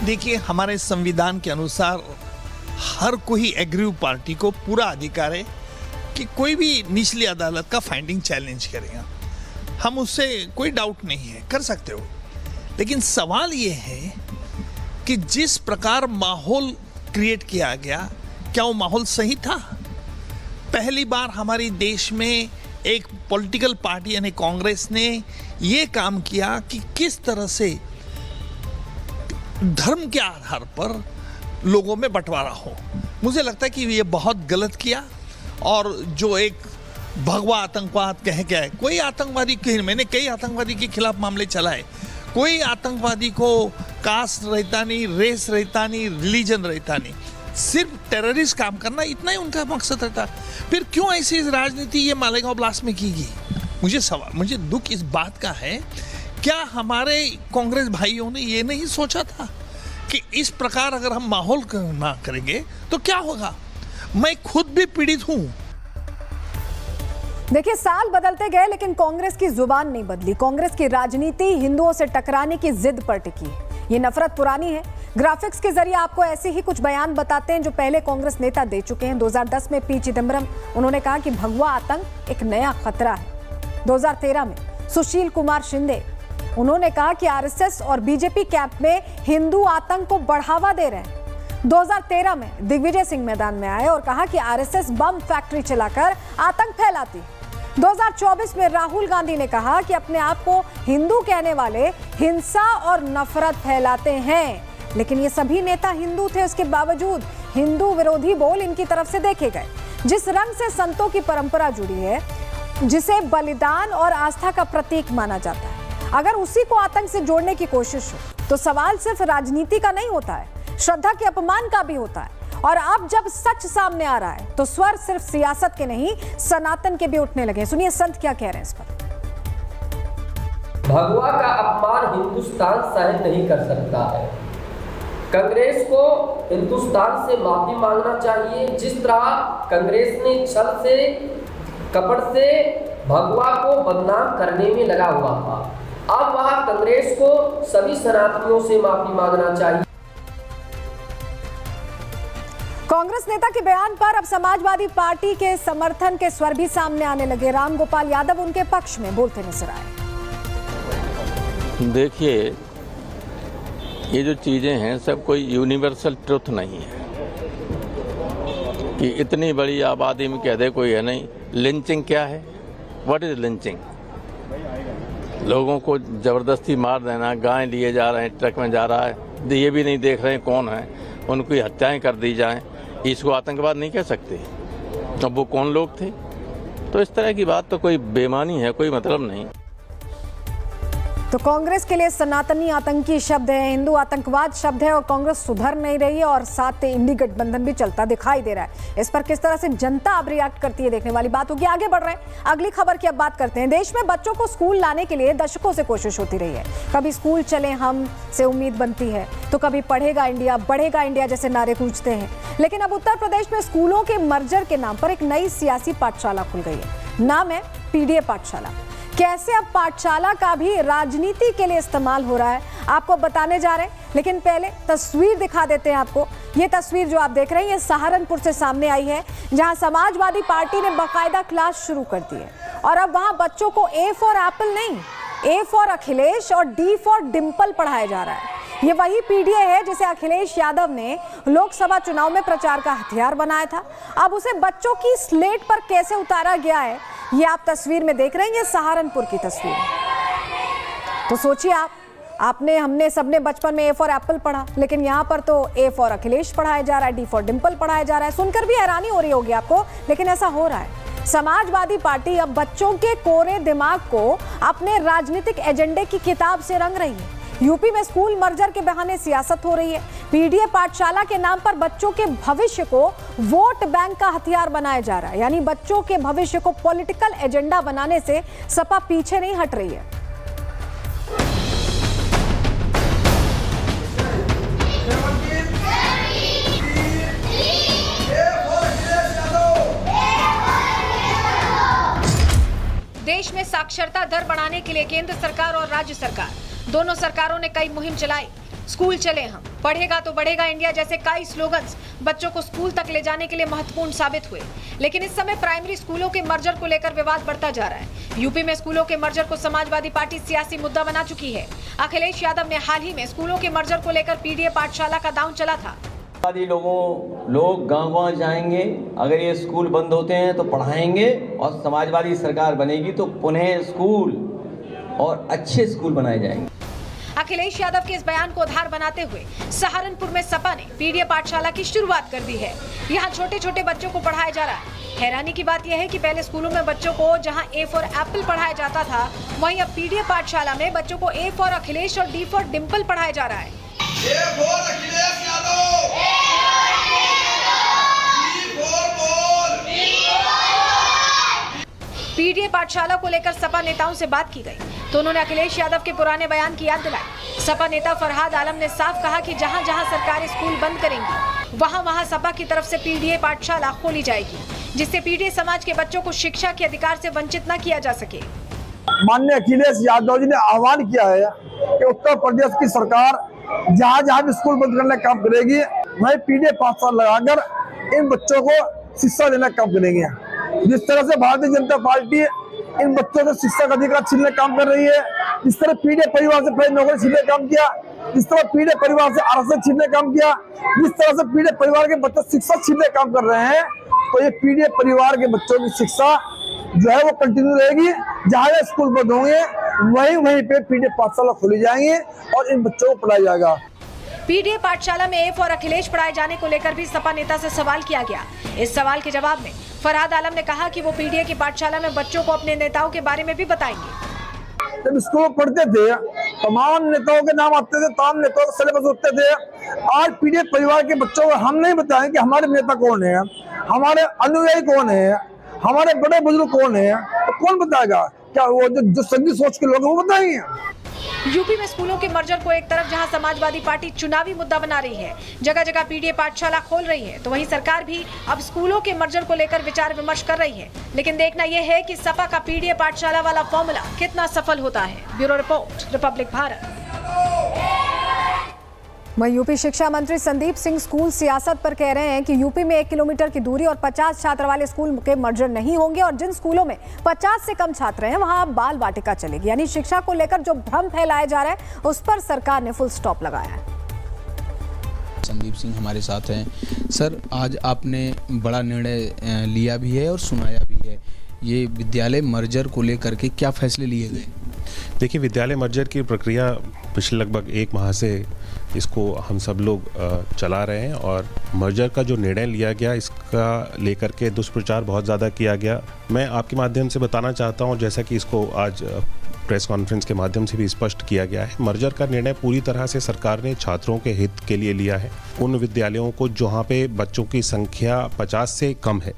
देखिए, हमारे संविधान के अनुसार हर कोई एग्रीव पार्टी को पूरा अधिकार है कि कोई भी निचली अदालत का फाइंडिंग चैलेंज करेगा। हम उससे कोई डाउट नहीं है, कर सकते हो। लेकिन सवाल ये है कि जिस प्रकार माहौल क्रिएट किया गया, क्या वो माहौल सही था? पहली बार हमारे देश में एक पॉलिटिकल पार्टी यानी कांग्रेस ने ये काम किया कि किस तरह से धर्म के आधार पर लोगों में बंटवारा हो। मुझे लगता है कि ये बहुत गलत किया और जो एक भगवा आतंकवाद कह के है, कोई आतंकवादी के, मैंने कई आतंकवादी के खिलाफ मामले चलाए, कोई आतंकवादी को कास्ट रहता नहीं, रेस रहता नहीं, रिलीजन रहता नहीं, सिर्फ टेररिस्ट काम करना, इतना ही उनका मकसद रहता। फिर क्यों ऐसी राजनीति ये मालेगांव ब्लास्ट में की गई? मुझे दुख इस बात का है, क्या हमारे कांग्रेस भाइयों ने ये नहीं सोचा था कि इस प्रकार अगर हम माहौल ना करेंगे तो क्या होगा? मैं खुद भी पीड़ित हूं। देखिए, साल बदलते गए लेकिन कांग्रेस की जुबान नहीं बदली। कांग्रेस की राजनीति हिंदुओं से टकराने की जिद पर टिकी। ये नफरत पुरानी है। ग्राफिक्स के जरिए आपको ऐसे ही कुछ बयान बताते हैं जो पहले कांग्रेस नेता दे चुके हैं। 2010 में पी चिदंबरम, उन्होंने कहा कि भगवा आतंक एक नया खतरा है। 2013 में सुशील कुमार शिंदे, उन्होंने कहा कि आरएसएस और बीजेपी कैंप में हिंदू आतंक को बढ़ावा दे रहे हैं। 2013 में दिग्विजय सिंह मैदान में आए और कहा कि आरएसएस बम फैक्ट्री चलाकर आतंक फैलाती। 2024 में राहुल गांधी ने कहा कि अपने आप को हिंदू कहने वाले हिंसा और नफरत फैलाते हैं, लेकिन ये सभी नेता हिंदू थे, उसके बावजूद हिंदू विरोधी बोल इनकी तरफ से देखे गए। जिस रंग से संतों की परंपरा जुड़ी है, जिसे बलिदान और आस्था का प्रतीक माना जाता है, अगर उसी को आतंक से जोड़ने की कोशिश हो तो सवाल सिर्फ राजनीति का नहीं होता है, श्रद्धा के अपमान का भी होता है। और अब जब सच सामने आ रहा है तो स्वर सिर्फ सियासत के नहीं, सनातन के भी उठने लगे। सुनिए संत क्या कह रहे हैं इस पर। भगवा का अपमान हिंदुस्तान सहन नहीं कर सकता है। कांग्रेस को हिंदुस्तान से माफी मांगना चाहिए। जिस तरह कांग्रेस ने छल से, कपट से भगवा को बदनाम करने में लगा हुआ था, अब वह कांग्रेस को सभी सनातनियों से माफी मांगना चाहिए। कांग्रेस नेता के बयान पर अब समाजवादी पार्टी के समर्थन के स्वर भी सामने आने लगे। रामगोपाल यादव उनके पक्ष में बोलते नजर आए। देखिए, ये जो चीजें हैं सब कोई यूनिवर्सल ट्रुथ नहीं है कि इतनी बड़ी आबादी में कह दे कोई है नहीं। लिंचिंग क्या है? What is lynching? लोगों को जबरदस्ती मार देना, गाय लिए जा रहे हैं, ट्रक में जा रहा है, ये भी नहीं देख रहे हैं कौन है, उनकी हत्याएं कर दी जाएं, इसको आतंकवाद नहीं कह सकते। अब वो कौन लोग थे? तो इस तरह की बात तो कोई बेमानी है, कोई मतलब नहीं। तो कांग्रेस के लिए सनातनी आतंकी शब्द है, हिंदू आतंकवाद शब्द है और कांग्रेस सुधर नहीं रही है और साथ इंडी गठबंधन भी चलता दिखाई दे रहा है। इस पर किस तरह से जनता अब रिएक्ट करती है देखने वाली बात होगी। आगे बढ़ रहे हैं, अगली खबर की अब बात करते हैं। देश में बच्चों को स्कूल लाने के लिए दशकों से कोशिश होती रही है। कभी स्कूल चले हम से उम्मीद बनती है, तो कभी पढ़ेगा इंडिया, बढ़ेगा इंडिया जैसे नारे गूंजते हैं। लेकिन अब उत्तर प्रदेश में स्कूलों के मर्जर के नाम पर एक नई सियासी पाठशाला खुल गई है। नाम है पीडीए पाठशाला। कैसे अब पाठशाला का भी राजनीति के लिए इस्तेमाल हो रहा है, आपको बताने जा रहे हैं। लेकिन पहले तस्वीर दिखा देते हैं आपको। ये तस्वीर जो आप देख रहे हैं, ये सहारनपुर से सामने आई है, जहां समाजवादी पार्टी ने बाकायदा क्लास शुरू कर दी है। और अब वहां बच्चों को ए फॉर एप्पल नहीं, ए फॉर अखिलेश और डी फॉर डिंपल पढ़ाया जा रहा है। ये वही पीडीए है जिसे अखिलेश यादव ने लोकसभा चुनाव में प्रचार का हथियार बनाया था। अब उसे बच्चों की स्लेट पर कैसे उतारा गया है, ये आप तस्वीर में देख रहे हैं। ये सहारनपुर की तस्वीर है। तो सोचिए हमने सबने बचपन में ए फॉर एप्पल पढ़ा, लेकिन यहाँ पर तो ए फॉर अखिलेश पढ़ाया जा रहा है, डी फॉर डिंपल पढ़ाया जा रहा है। सुनकर भी हैरानी हो रही होगी आपको, लेकिन ऐसा हो रहा है। समाजवादी पार्टी अब बच्चों के कोरे दिमाग को अपने राजनीतिक एजेंडे की किताब से रंग रही है। यूपी में स्कूल मर्जर के बहाने सियासत हो रही है। पीडीए पाठशाला के नाम पर बच्चों के भविष्य को वोट बैंक का हथियार बनाया जा रहा है। यानी बच्चों के भविष्य को पॉलिटिकल एजेंडा बनाने से सपा पीछे नहीं हट रही है। देश में साक्षरता दर बढ़ाने के लिए केंद्र सरकार और राज्य सरकार दोनों सरकारों ने कई मुहिम चलाई। स्कूल चले हम, पढ़ेगा तो बढ़ेगा इंडिया जैसे कई स्लोगन्स बच्चों को स्कूल तक ले जाने के लिए महत्वपूर्ण साबित हुए। लेकिन इस समय प्राइमरी स्कूलों के मर्जर को लेकर विवाद बढ़ता जा रहा है। यूपी में स्कूलों के मर्जर को समाजवादी पार्टी सियासी मुद्दा बना चुकी है। अखिलेश यादव ने हाल ही में स्कूलों के मर्जर को लेकर पीडीए पाठशाला का दांव चला था। लोग गांव जाएंगे, अगर ये स्कूल बंद होते हैं तो पढ़ाएंगे, और समाजवादी सरकार बनेगी तो पुनः स्कूल और अच्छे स्कूल बनाए जाएंगे। अखिलेश यादव के इस बयान को आधार बनाते हुए सहारनपुर में सपा ने पीडीए पाठशाला की शुरुआत कर दी है। यहाँ छोटे छोटे बच्चों को पढ़ाया जा रहा है। हैरानी की बात यह है कि पहले स्कूलों में बच्चों को जहाँ ए फॉर एप्पल पढ़ाया जाता था, वहीं अब पीडीए पाठशाला में बच्चों को ए फॉर अखिलेश और डी फॉर डिंपल पढ़ाया जा रहा है। पीडीए पाठशाला को लेकर सपा नेताओं से बात की गई तो उन्होंने अखिलेश यादव के पुराने बयान की याद दिलाई। सपा नेता फरहाद आलम ने साफ कहा कि जहां जहां सरकारी स्कूल बंद करेंगी वहां वहां सपा की तरफ से पीडीए पाठशाला खोली जाएगी, जिससे पीडीए समाज के बच्चों को शिक्षा के अधिकार से वंचित न किया जा सके। माननीय अखिलेश यादव जी ने आह्वान किया है कि उत्तर प्रदेश की सरकार जहाँ जहाँ भी स्कूल बंद करने का काम करेगी, वहीं पीडीए पाठशाला लगाकर इन बच्चों को शिक्षा देने का काम करेंगे। जिस तरह से भारतीय जनता पार्टी इन बच्चों से शिक्षा का अधिकार छीनने का काम कर रही है, जिस तरह पीडीए परिवार से पहले नौकरी छीनने का काम किया, जिस तरह पीडीए परिवार से आरक्षण छीनने का काम किया, जिस तरह से पीडीए परिवार के बच्चे शिक्षा छीनने का काम कर रहे हैं, तो ये पीडीए परिवार के बच्चों की शिक्षा जो है वो कंटिन्यू रहेगी। जहाँ स्कूल बंद होंगे वहीं पे पीडीए पाठशाला खोली जाएंगी और इन बच्चों को पढ़ाया जाएगा। पीडीए पाठशाला में ए फॉर अखिलेश पढ़ाए जाने को लेकर भी सपा नेता से सवाल किया गया। इस सवाल के जवाब में फरहाद आलम ने कहा कि वो पीडीए की पाठशाला में बच्चों को अपने नेताओं के बारे में भी बताएंगे। जब स्कूल पढ़ते थे तमाम नेताओं के नाम आते थे, तमाम नेताओं के सिलेबस होते थे। आज पीडीए परिवार के बच्चों को हम नहीं बताएं कि हमारे नेता कौन है, हमारे अनुयायी कौन है, हमारे बड़े बुजुर्ग कौन है, तो कौन बताएगा? क्या वो जो संगीत सोच के लोग वो बताएंगे? यूपी में स्कूलों के मर्जर को एक तरफ जहां समाजवादी पार्टी चुनावी मुद्दा बना रही है, जगह जगह पीडीए पाठशाला खोल रही है, तो वहीं सरकार भी अब स्कूलों के मर्जर को लेकर विचार विमर्श कर रही है। लेकिन देखना यह है कि सपा का पीडीए पाठशाला वाला फॉर्मूला कितना सफल होता है। Bureau report, Republic Bharat. वहीं यूपी शिक्षा मंत्री संदीप सिंह स्कूल सियासत पर कह रहे हैं कि यूपी में 1 किलोमीटर की दूरी और 50 छात्र वाले स्कूल के मर्जर नहीं होंगे और जिन स्कूलों में 50 से कम छात्र हैं वहां अब बाल वाटिका चलेगी। यानी शिक्षा को लेकर जो भ्रम फैलाया जा रहा है उस पर सरकार ने फुल स्टॉप लगाया है। संदीप सिंह हमारे साथ हैं। सर, आज आपने बड़ा निर्णय लिया भी है और सुनाया भी है। ये विद्यालय मर्जर को लेकर के क्या फैसले लिए गए? देखिए, विद्यालय मर्जर की प्रक्रिया पिछले लगभग 1 माह से इसको हम सब लोग चला रहे हैं और मर्जर का जो निर्णय लिया गया इसका लेकर के दुष्प्रचार बहुत ज़्यादा किया गया। मैं आपके माध्यम से बताना चाहता हूं, जैसा कि इसको आज प्रेस कॉन्फ्रेंस के माध्यम से भी स्पष्ट किया गया है, मर्जर का निर्णय पूरी तरह से सरकार ने छात्रों के हित के लिए लिया है। उन विद्यालयों को जहाँ पे बच्चों की संख्या 50 से कम है,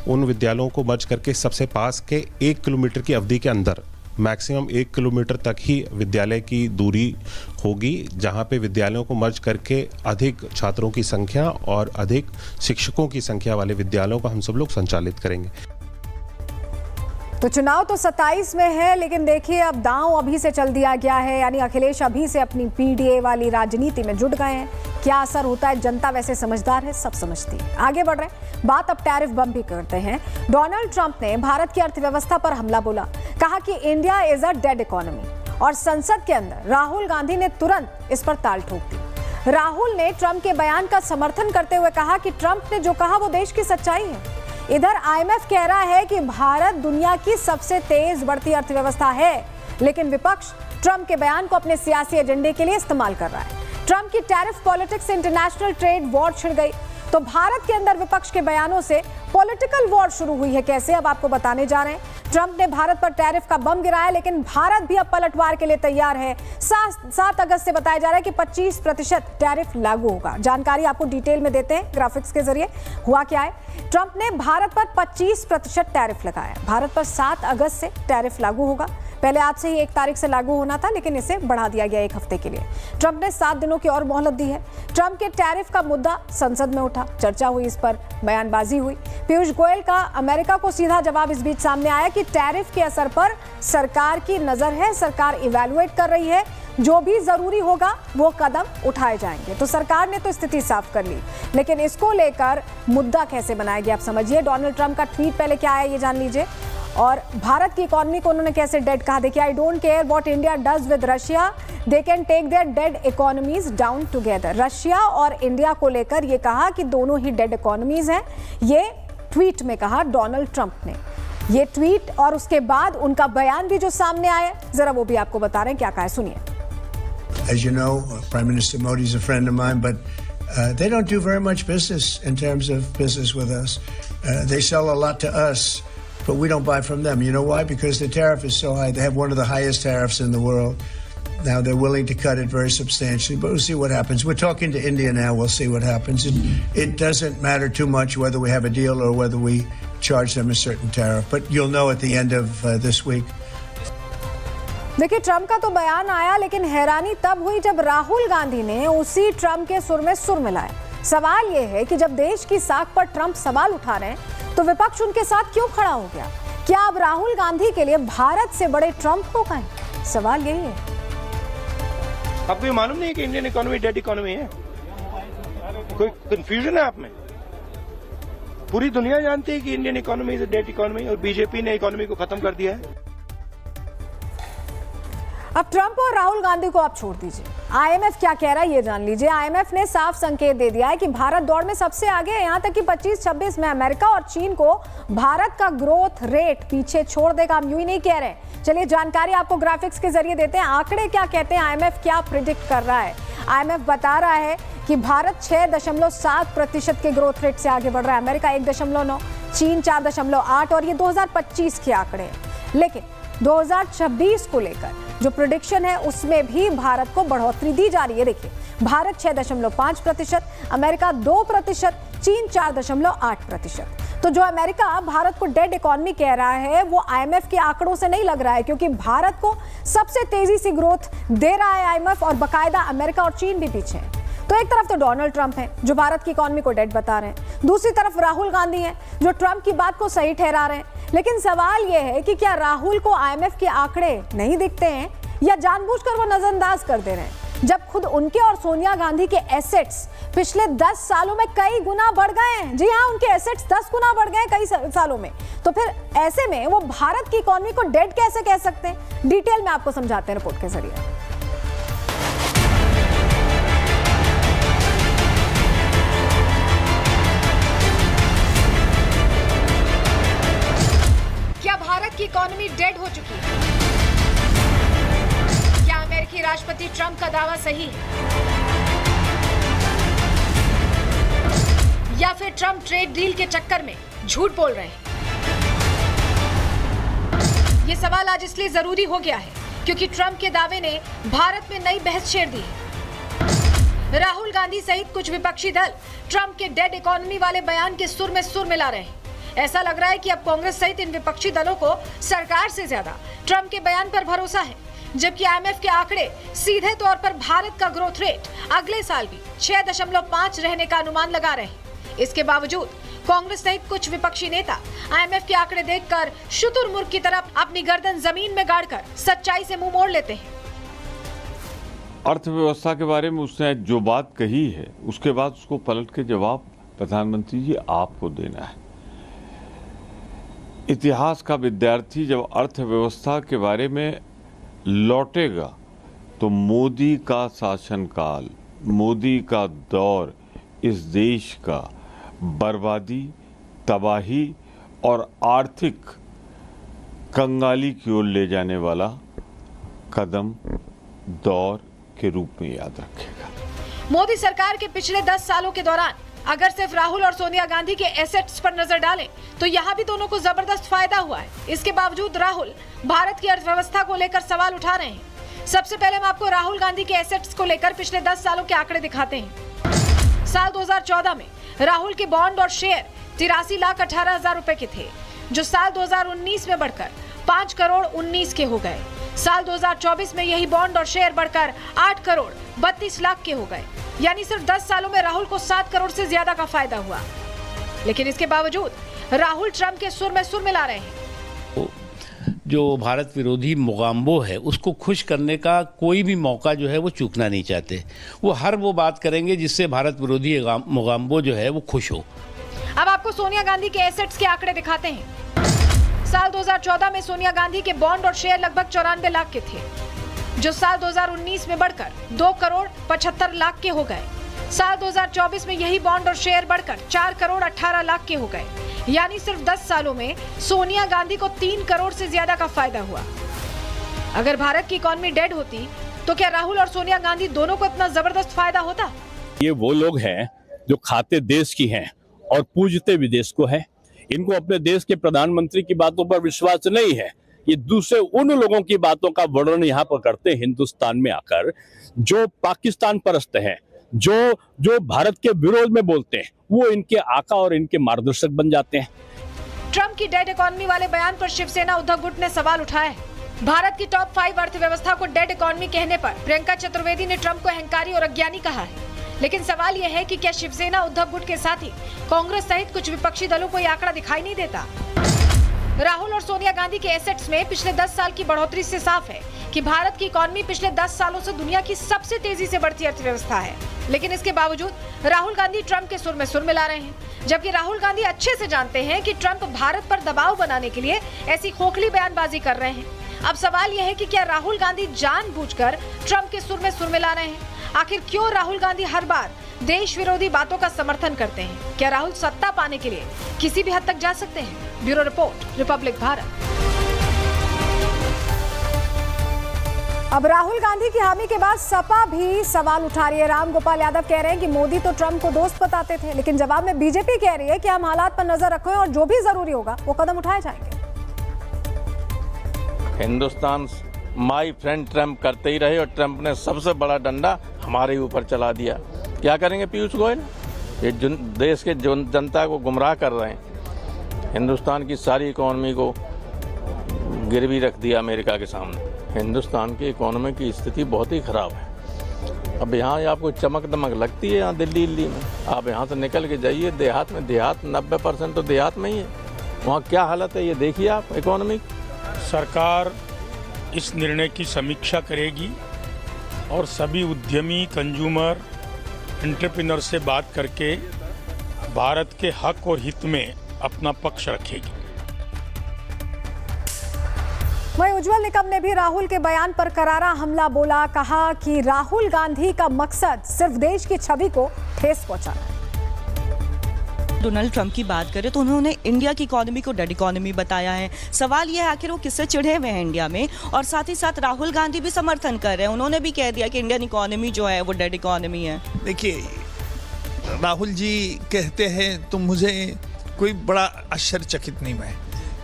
उन विद्यालयों को मर्ज करके सबसे पास के 1 किलोमीटर की अवधि के अंदर मैक्सिमम 1 किलोमीटर तक ही विद्यालय की दूरी होगी, जहां पे विद्यालयों को मर्ज करके अधिक छात्रों की संख्या और अधिक शिक्षकों की संख्या वाले विद्यालयों को हम सब लोग संचालित करेंगे। तो चुनाव तो 27 में है, लेकिन देखिए अब दांव अभी से चल दिया गया है। यानी अखिलेश अभी से अपनी पीडीए वाली राजनीति में जुट गए हैं। क्या असर होता है, जनता वैसे समझदार है, सब समझती है। आगे बढ़ रहे हैं, बात अब टैरिफ बम भी करते हैं। डोनाल्ड ट्रंप ने भारत की अर्थव्यवस्था पर हमला बोला, कहा कि India is a dead economy और संसद के अंदर राहुल गांधी ने तुरंत इस पर ताल ठोक दी। राहुल ने ट्रंप के बयान का समर्थन करते हुए कहा कि ट्रंप ने जो कहा वो देश की सच्चाई है। इधर आईएमएफ कह रहा है कि भारत दुनिया की सबसे तेज बढ़ती अर्थव्यवस्था है, लेकिन विपक्ष ट्रंप के बयान को अपने सियासी एजेंडे के लिए इस्तेमाल कर रहा है। ट्रंप की टैरिफ पॉलिटिक्स से इंटरनेशनल ट्रेड वॉर छिड़ गई, तो भारत के अंदर विपक्ष के बयानों से पॉलिटिकल वॉर शुरू हुई है कैसे, अब आपको बताने जा रहे हैं। ट्रंप ने भारत पर टैरिफ का बम गिराया, लेकिन भारत भी अब पलटवार के लिए तैयार है। 7 अगस्त से बताया जा रहा है कि 25% टैरिफ लागू होगा। जानकारी आपको डिटेल में देते हैं ग्राफिक्स के जरिए। हुआ क्या है, ट्रंप ने भारत पर 25% टैरिफ लगाया। भारत पर 7 अगस्त से टैरिफ लागू होगा। पहले आज से ही 1 तारीख से लागू होना था, लेकिन इसे बढ़ा दिया गया 1 हफ्ते के लिए। ट्रंप ने 7 दिनों की और मोहलत दी है। ट्रंप के टैरिफ का मुद्दा संसद में उठा, चर्चा हुई, इस पर बयानबाजी हुई। पीयूष गोयल का अमेरिका को सीधा जवाब इस बीच सामने आया कि टैरिफ के असर पर सरकार की नजर है, सरकार इवैल्यूएट कर रही है, जो भी जरूरी होगा वो कदम उठाए जाएंगे। तो सरकार ने तो स्थिति साफ कर ली, लेकिन इसको लेकर मुद्दा कैसे बनाया गया आप समझिए। डोनाल्ड ट्रंप का ट्वीट पहले क्या आया ये जान लीजिए, और भारत की इकोनॉमी को उन्होंने कैसे डेड कहा। देखिए, I don't care what India does with Russia, they can take their dead economies down together. Russia और इंडिया को लेकर ये कहा कि दोनों ही डेड इकोनॉमीज हैं, ये ट्वीट में कहा डोनाल्ड ट्रंप ने। ये ट्वीट और उसके बाद उनका बयान भी जो सामने आया, जरा वो भी आपको बता रहे हैं क्या कहा है, सुनिए। As you know, Prime Minister Modi is a friend of mine, but they don't do very much business in terms of business with us. They sell a lot to us, but we don't buy from them. You know why? Because the tariff is so high. They have one of the highest tariffs in the world. Now they're willing to cut it very substantially, but we'll see what happens. We're talking to India now. We'll see what happens. It doesn't matter too much whether we have a deal or whether we charge them a certain tariff, but you'll know at the end of this week. देखिए, Trump का तो बयान आया, लेकिन हैरानी तब हुई जब राहुल गांधी ने उसी ट्रंप के सुर में सुर मिलाया। सवाल यह है कि जब देश की साख पर ट्रंप सवाल उठा रहे हैं, तो विपक्ष उनके साथ क्यों खड़ा हो गया? क्या अब राहुल गांधी के लिए भारत से बड़े ट्रंप हो गए? सवाल यही है। आपको ये मालूम नहीं है कि इंडियन इकोनॉमी डेड इकोनॉमी है? कोई कंफ्यूजन है आप में? पूरी दुनिया जानती है कि Indian economy is dead economy, और बीजेपी ने इकोनॉमी को खत्म कर दिया है। अब ट्रंप और राहुल गांधी को आप छोड़ दीजिए, आईएमएफ क्या कह रहा है ये जान लीजिए। आईएमएफ ने साफ संकेत दे दिया है कि भारत दौड़ में सबसे आगे है, यहां तक कि 25-26 में अमेरिका और चीन को भारत का ग्रोथ रेट पीछे छोड़ देगा। हम यूं ही नहीं कह रहे हैं। चलिए जानकारी आपको ग्राफिक्स के जरिए देते हैं। आंकड़े क्या कहते हैं, आईएमएफ क्या प्रिडिक्ट कर रहा है। आईएमएफ बता रहा है कि भारत 6.7% के ग्रोथ रेट से आगे बढ़ रहा है, अमेरिका 1.9, चीन 4.8, और ये 2025 के आंकड़े हैं। लेकिन 2026 को लेकर जो प्रेडिक्शन है उसमें भी भारत को बढ़ोतरी दी जा रही है। देखिए, भारत 6.5%, अमेरिका 2%, चीन 4.8%। तो जो अमेरिका भारत को डेड इकोनॉमी कह रहा है, वो आईएमएफ के आंकड़ों से नहीं लग रहा है, क्योंकि भारत को सबसे तेजी से ग्रोथ दे रहा है आईएमएफ, और बाकायदा अमेरिका और चीन भी पीछे है। तो एक तरफ तो डोनाल्ड ट्रंप हैं जो भारत की इकोनॉमी को डेड बता रहे हैं, दूसरी तरफ राहुल गांधी हैं जो ट्रंप की बात को सही ठहरा रहे हैं। लेकिन सवाल यह है कि क्या राहुल को आईएमएफ के आंकड़े नहीं दिखते हैं, या जानबूझकर वो नजरअंदाज कर दे रहे हैं, जब खुद उनके और सोनिया गांधी के एसेट्स पिछले 10 सालों में कई गुना बढ़ गए हैं। जी हाँ, उनके एसेट्स 10 गुना बढ़ गए कई सालों में। तो फिर ऐसे में वो भारत की इकोनॉमी को डेड कैसे कह सकते हैं? डिटेल में आपको समझाते हैं रिपोर्ट के जरिए। क्या भारत की इकोनॉमी डेड हो चुकी है? क्या अमेरिकी राष्ट्रपति ट्रंप का दावा सही है, या फिर ट्रंप ट्रेड डील के चक्कर में झूठ बोल रहे हैं? ये सवाल आज इसलिए जरूरी हो गया है क्योंकि ट्रंप के दावे ने भारत में नई बहस छेड़ दी है। राहुल गांधी सहित कुछ विपक्षी दल ट्रंप के डेड इकोनॉमी वाले बयान के सुर में सुर मिला रहे हैं। ऐसा लग रहा है कि अब कांग्रेस सहित इन विपक्षी दलों को सरकार से ज्यादा ट्रंप के बयान पर भरोसा है, जबकि आईएमएफ के आंकड़े सीधे तौर पर भारत का ग्रोथ रेट अगले साल भी 6.5 रहने का अनुमान लगा रहे हैं। इसके बावजूद कांग्रेस सहित कुछ विपक्षी नेता आईएमएफ के आंकड़े देखकर शुतुरमुर्ग की तरफ अपनी गर्दन जमीन में गाड़कर सच्चाई से मुंह मोड़ लेते हैं। अर्थव्यवस्था के बारे में उसने जो बात कही है, उसके बाद उसको पलट के जवाब प्रधानमंत्री जी आपको देना है। इतिहास का विद्यार्थी जब अर्थव्यवस्था के बारे में लौटेगा तो मोदी का शासनकाल, मोदी का दौर इस देश का बर्बादी, तबाही और आर्थिक कंगाली की ओर ले जाने वाला कदम दौर के रूप में याद रखेगा। मोदी सरकार के पिछले 10 सालों के दौरान अगर सिर्फ राहुल और सोनिया गांधी के एसेट्स पर नजर डालें तो यहाँ भी दोनों को जबरदस्त फायदा हुआ है। इसके बावजूद राहुल भारत की अर्थव्यवस्था को लेकर सवाल उठा रहे हैं। सबसे पहले हम आपको राहुल गांधी के एसेट्स को लेकर पिछले 10 सालों के आंकड़े दिखाते हैं। साल 2014 में राहुल के बॉन्ड और शेयर 83,18,000 रुपए के थे, जो साल 2019 में बढ़कर 5,19 के हो गए। साल 2024 में यही बॉन्ड और शेयर बढ़कर 8,32 लाख के हो गए। यानी सिर्फ 10 सालों में राहुल को 7 करोड़ से ज्यादा का फायदा हुआ। लेकिन इसके बावजूद राहुल ट्रंप के सुर में सुर मिला रहे हैं। जो भारत विरोधी मोगाम्बो है उसको खुश करने का कोई भी मौका जो है वो चूकना नहीं चाहते। वो हर वो बात करेंगे जिससे भारत विरोधी मोगाम्बो जो है वो खुश हो। अब आपको सोनिया गांधी के एसेट्स के आंकड़े दिखाते हैं। साल 2014 में सोनिया गांधी के बॉन्ड और शेयर लगभग 94 लाख के थे, जो साल 2019 में बढ़कर 2,75,00,000 के हो गए। साल 2024 में यही बॉन्ड और शेयर बढ़कर 4,18,00,000 के हो गए। यानी सिर्फ 10 सालों में सोनिया गांधी को 3 करोड़ से ज्यादा का फायदा हुआ। अगर भारत की इकोनॉमी डेड होती तो क्या राहुल और सोनिया गांधी दोनों को इतना जबरदस्त फायदा होता? ये वो लोग हैं जो खाते देश की हैं और पूजते विदेश को है। इनको अपने देश के प्रधानमंत्री की बातों पर विश्वास नहीं है। ये दूसरे उन लोगों की बातों का वर्णन यहाँ पर करते हैं हिंदुस्तान में आकर, जो पाकिस्तान परस्त हैं, जो भारत के विरोध में बोलते हैं। वो इनके आका और इनके मार्गदर्शक बन जाते हैं। ट्रंप की डेड इकोनॉमी वाले बयान पर शिवसेना उद्धव गुट ने सवाल उठाया है। भारत की टॉप 5 अर्थव्यवस्था को डेड इकोनॉमी कहने पर प्रियंका चतुर्वेदी ने ट्रंप को अहंकारी और अज्ञानी कहा है। लेकिन सवाल यह है कि क्या शिवसेना उद्धव गुट के साथ ही कांग्रेस सहित कुछ विपक्षी दलों को यह आंकड़ा दिखाई नहीं देता? राहुल और सोनिया गांधी के एसेट्स में पिछले 10 साल की बढ़ोतरी से साफ है कि भारत की इकोनॉमी पिछले 10 सालों से दुनिया की सबसे तेजी से बढ़ती अर्थव्यवस्था है। लेकिन इसके बावजूद राहुल गांधी ट्रंप के सुर में सुर मिला रहे हैं, जबकि राहुल गांधी अच्छे से जानते हैं कि ट्रंप भारत पर दबाव बनाने के लिए ऐसी खोखली बयानबाजी कर रहे हैं। अब सवाल यह है कि क्या राहुल गांधी जानबूझकर ट्रंप के सुर में सुर मिला रहे हैं? आखिर क्यों राहुल गांधी हर बार देश विरोधी बातों का समर्थन करते हैं? क्या राहुल सत्ता पाने के लिए किसी भी हद तक जा सकते हैं? Bureau report, Republic Bharat. अब राहुल गांधी की हामी के बाद सपा भी सवाल उठा रही है। राम गोपाल यादव कह रहे हैं कि मोदी तो ट्रंप को दोस्त बताते थे, लेकिन जवाब में बीजेपी कह रही है कि हम हालात पर नजर रखें और जो भी जरूरी होगा वो कदम उठाए जाएंगे। हिंदुस्तान माय फ्रेंड ट्रंप करते ही रहे और ट्रंप ने सबसे बड़ा डंडा हमारे ऊपर चला दिया। क्या करेंगे पीयूष गोयल? ये देश के जनता को गुमराह कर रहे हैं। हिंदुस्तान की सारी इकोनॉमी को गिरवी रख दिया अमेरिका के सामने। हिंदुस्तान की इकोनॉमी की स्थिति बहुत ही खराब है। अब यहाँ आपको चमक दमक लगती है यहाँ दिल्ली में, आप यहाँ से निकल के जाइए देहात में। देहात 90% तो देहात में ही है। वहाँ क्या हालत है ये देखिए आप इकोनॉमी। सरकार इस निर्णय की समीक्षा करेगी और सभी उद्यमी, कंज्यूमर, एंटरप्रेन्योर से बात करके भारत के हक और हित में अपना पक्ष रखेगी। वहीं उज्जवल निकम ने भी राहुल के बयान पर करारा हमला बोला। कहा कि राहुल गांधी का मकसद सिर्फ देश की छवि को ठेस पहुंचाना है। डोनाल्ड ट्रंप की बात करें तो उन्होंने इंडिया की इकोनॉमी को डेड इकोनॉमी बताया है। सवाल यह है आखिर वो किससे चिढ़े हुए हैं इंडिया में, और साथ ही साथ राहुल गांधी भी समर्थन कर रहे हैं। उन्होंने भी कह दिया कि इंडियन इकोनॉमी जो है वो डेड इकोनॉमी है। देखिए, राहुल जी कहते हैं तो मुझे कोई बड़ा आश्चर्यचकित नहीं मैं,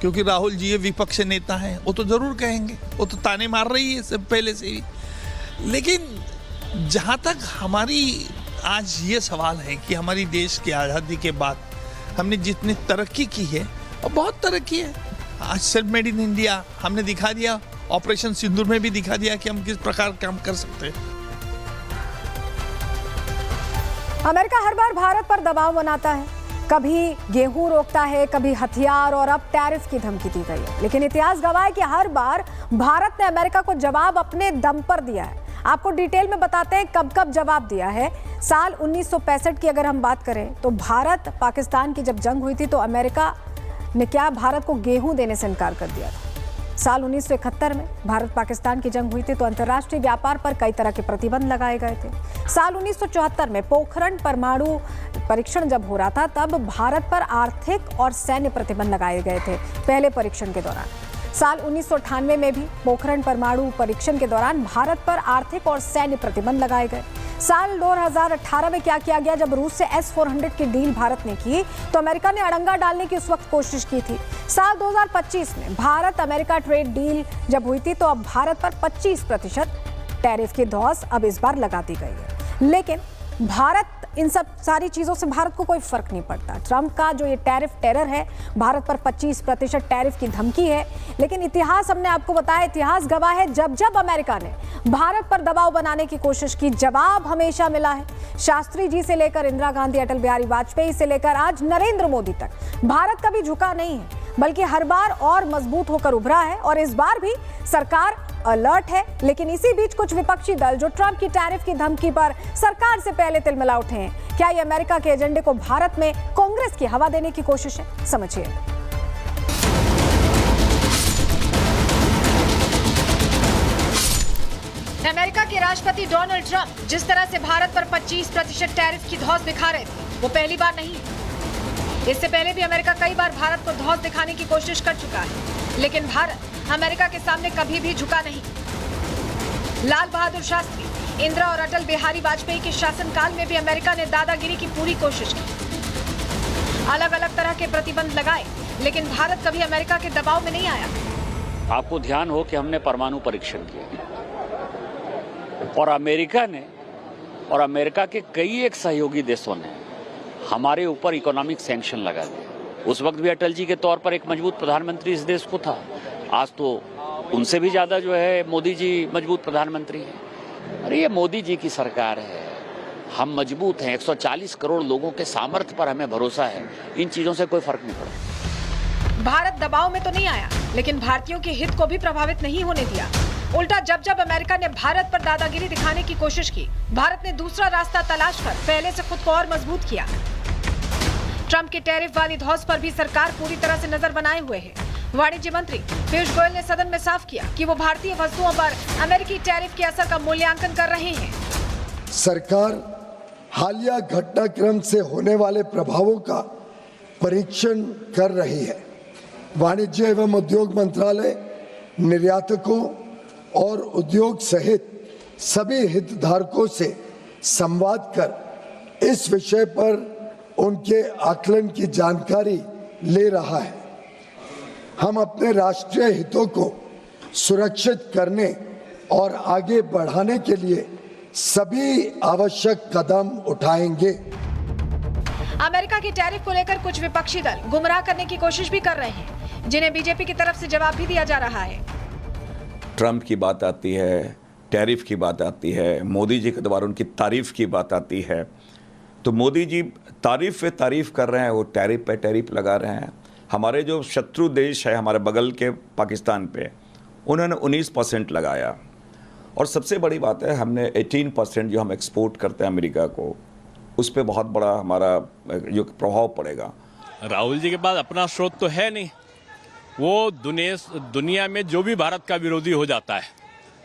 क्योंकि राहुल जी ये विपक्ष नेता हैं, वो तो जरूर कहेंगे, वो तो ताने मार रही है सब पहले से ही। लेकिन जहाँ तक हमारी आज ये सवाल है कि हमारी देश की आज़ादी के बाद हमने जितनी तरक्की की है, और बहुत तरक्की है। आज सेल्फ मेड इन इंडिया हमने दिखा दिया, ऑपरेशन सिंदूर में भी दिखा दिया कि हम किस प्रकार काम कर सकते हैं। अमेरिका हर बार भारत पर दबाव बनाता है, कभी गेहूं रोकता है, कभी हथियार, और अब टैरिफ की धमकी दी गई है। लेकिन इतिहास गवाह है कि हर बार भारत ने अमेरिका को जवाब अपने दम पर दिया है। आपको डिटेल में बताते हैं कब कब जवाब दिया है। साल 1965 की अगर हम बात करें तो भारत पाकिस्तान की जब जंग हुई थी तो अमेरिका ने क्या भारत को गेहूं देने से इनकार कर दिया था। साल 1971 में भारत पाकिस्तान की जंग हुई थी तो अंतर्राष्ट्रीय व्यापार पर कई तरह के प्रतिबंध लगाए गए थे। साल 1974 में पोखरण परमाणु परीक्षण जब हो रहा था तब भारत पर आर्थिक और सैन्य प्रतिबंध लगाए गए थे पहले परीक्षण के दौरान। साल 1998 में भी पोखरण परमाणु परीक्षण के दौरान भारत पर आर्थिक और सैन्य प्रतिबंध लगाए गए। साल 2018 में क्या किया गया? जब रूस से S-400 की डील भारत ने की तो अमेरिका ने अड़ंगा डालने की उस वक्त कोशिश की थी। साल 2025 में भारत अमेरिका ट्रेड डील जब हुई थी तो अब भारत पर 25% टैरिफ की धौंस अब इस बार लगा दी गई है। लेकिन भारत इन सब सारी चीजों से भारत को कोई फर्क नहीं पड़ता। ट्रंप का जो ये टैरिफ टेरर है, भारत पर 25% टैरिफ की धमकी है, लेकिन इतिहास हमने आपको बताया, इतिहास गवाह है जब जब अमेरिका ने भारत पर दबाव बनाने की कोशिश की, जवाब हमेशा मिला है। शास्त्री जी से लेकर इंदिरा गांधी, अटल बिहारी वाजपेयी से लेकर आज नरेंद्र मोदी तक भारत कभी झुका नहीं है, बल्कि हर बार और मजबूत होकर उभरा है। और इस बार भी सरकार अलर्ट है। लेकिन इसी बीच कुछ विपक्षी दल जो ट्रंप की टैरिफ की धमकी पर सरकार से पहले तिलमिला उठे हैं। क्या ये अमेरिका के एजेंडे को भारत में कांग्रेस की हवा देने की कोशिश है? समझिए। अमेरिका के राष्ट्रपति डोनाल्ड ट्रंप जिस तरह से भारत पर 25% टैरिफ की धौंस दिखा रहे थे, वो पहली बार नहीं है। इससे पहले भी अमेरिका कई बार भारत को धौंस दिखाने की कोशिश कर चुका है, लेकिन भारत अमेरिका के सामने कभी भी झुका नहीं। लाल बहादुर शास्त्री, इंदिरा और अटल बिहारी वाजपेयी के शासनकाल में भी अमेरिका ने दादागिरी की पूरी कोशिश की, अलग अलग तरह के प्रतिबंध लगाए, लेकिन भारत कभी अमेरिका के दबाव में नहीं आया। आपको ध्यान हो कि हमने परमाणु परीक्षण किया और अमेरिका ने और अमेरिका के कई एक सहयोगी देशों ने हमारे ऊपर इकोनॉमिक सैंक्शन लगा दिया। उस वक्त भी अटल जी के तौर पर एक मजबूत प्रधानमंत्री इस देश को था। आज तो उनसे भी ज्यादा जो है मोदी जी मजबूत प्रधानमंत्री हैं। अरे ये मोदी जी की सरकार है, हम मजबूत हैं, 140 करोड़ लोगों के सामर्थ्य पर हमें भरोसा है। इन चीजों से कोई फर्क नहीं पड़ा। भारत दबाव में तो नहीं आया, लेकिन भारतीयों के हित को भी प्रभावित नहीं होने दिया। उल्टा जब जब अमेरिका ने भारत पर दादागिरी दिखाने की कोशिश की, भारत ने दूसरा रास्ता तलाश कर पहले से खुद को और मजबूत किया। ट्रंप की टैरिफ वाली धौंस पर भी सरकार पूरी तरह से नजर बनाए हुए है। वाणिज्य मंत्री पीयूष गोयल ने सदन में साफ किया कि वो भारतीय वस्तुओं पर अमेरिकी टैरिफ के असर का मूल्यांकन कर रहे हैं। सरकार हालिया घटनाक्रम से होने वाले प्रभावों का परीक्षण कर रही है। वाणिज्य एवं उद्योग मंत्रालय निर्यातकों और उद्योग सहित सभी हितधारकों से संवाद कर इस विषय पर उनके आकलन की जानकारी ले रहा है। हम अपने राष्ट्रीय हितों को सुरक्षित करने और आगे बढ़ाने के लिए सभी आवश्यक कदम उठाएंगे। अमेरिका की टैरिफ को लेकर कुछ विपक्षी दल गुमराह करने की कोशिश भी कर रहे हैं, जिन्हें बीजेपी की तरफ से जवाब भी दिया जा रहा है। ट्रंप की बात आती है, टैरिफ की बात आती है, मोदी जी के द्वारा उनकी तारीफ की बात आती है, तो मोदी जी तारीफ पे तारीफ कर रहे हैं, वो टैरिफ पे टैरिफ लगा रहे हैं। हमारे जो शत्रु देश है, हमारे बगल के पाकिस्तान पे, उन्होंने 19% लगाया। और सबसे बड़ी बात है, हमने 18% जो हम एक्सपोर्ट करते हैं अमेरिका को, उस पर बहुत बड़ा हमारा जो प्रभाव पड़ेगा। राहुल जी के पास अपना स्रोत तो है नहीं। वो दुनिया में जो भी भारत का विरोधी हो जाता है,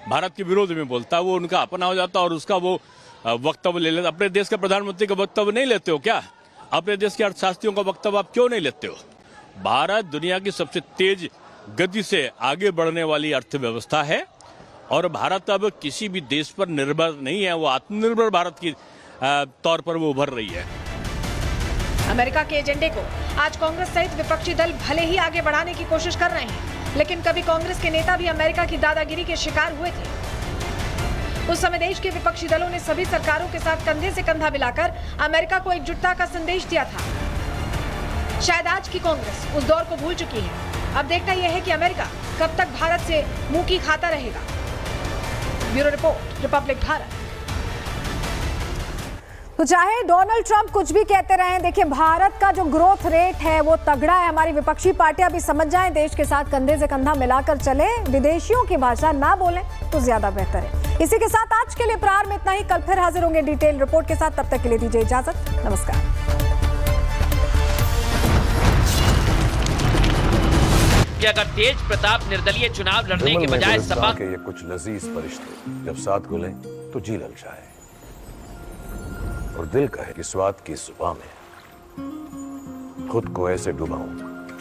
भारत के विरोध में बोलता है, वो उनका अपना हो जाता है और उसका वो वक्तव्य ले लेते। अपने देश के प्रधानमंत्री का वक्तव्य नहीं लेते हो क्या? अपने देश के अर्थशास्त्रियों का वक्तव्य आप क्यों नहीं लेते हो? भारत दुनिया की सबसे तेज गति से आगे बढ़ने वाली अर्थव्यवस्था है और भारत अब किसी भी देश पर निर्भर नहीं है, वो आत्मनिर्भर भारत की तौर पर वो उभर रही है। अमेरिका के एजेंडे को आज कांग्रेस सहित विपक्षी दल भले ही आगे बढ़ाने की कोशिश कर रहे हैं, लेकिन कभी कांग्रेस के नेता भी अमेरिका की दादागिरी के शिकार हुए थे। उस समय देश के विपक्षी दलों ने सभी सरकारों के साथ कंधे से कंधा मिलाकर अमेरिका को एकजुटता का संदेश दिया था। शायद आज की कांग्रेस उस दौर को भूल चुकी है। अब देखना यह है कि अमेरिका कब तक भारत से मुंह की खाता रहेगा। Bureau report, Republic Bharat. तो चाहे डोनाल्ड ट्रंप कुछ भी कहते रहें, देखिए भारत का जो ग्रोथ रेट है वो तगड़ा है। हमारी विपक्षी पार्टियां भी समझ जाएं, देश के साथ कंधे से कंधा मिलाकर चले, विदेशियों की भाषा ना बोलें तो ज्यादा बेहतर है। इसी के साथ आज के लिए प्रहार में इतना ही। कल फिर हाजिर होंगे डिटेल रिपोर्ट के साथ। तब तक के लिए दीजिए इजाजत। नमस्कार। कि अगर तेज प्रताप निर्दलीय चुनाव लड़ने के बजाय सपा के ये कुछ लजीज फरिश्ते जब साथ घुलें तो जी ललचाए और दिल कहे कि स्वाद की सुबह में खुद को ऐसे डुबाऊं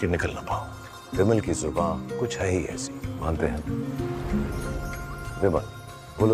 कि निकल ना पाऊं। विमल की जुबान कुछ है ही ऐसी, मानते हैं विमल।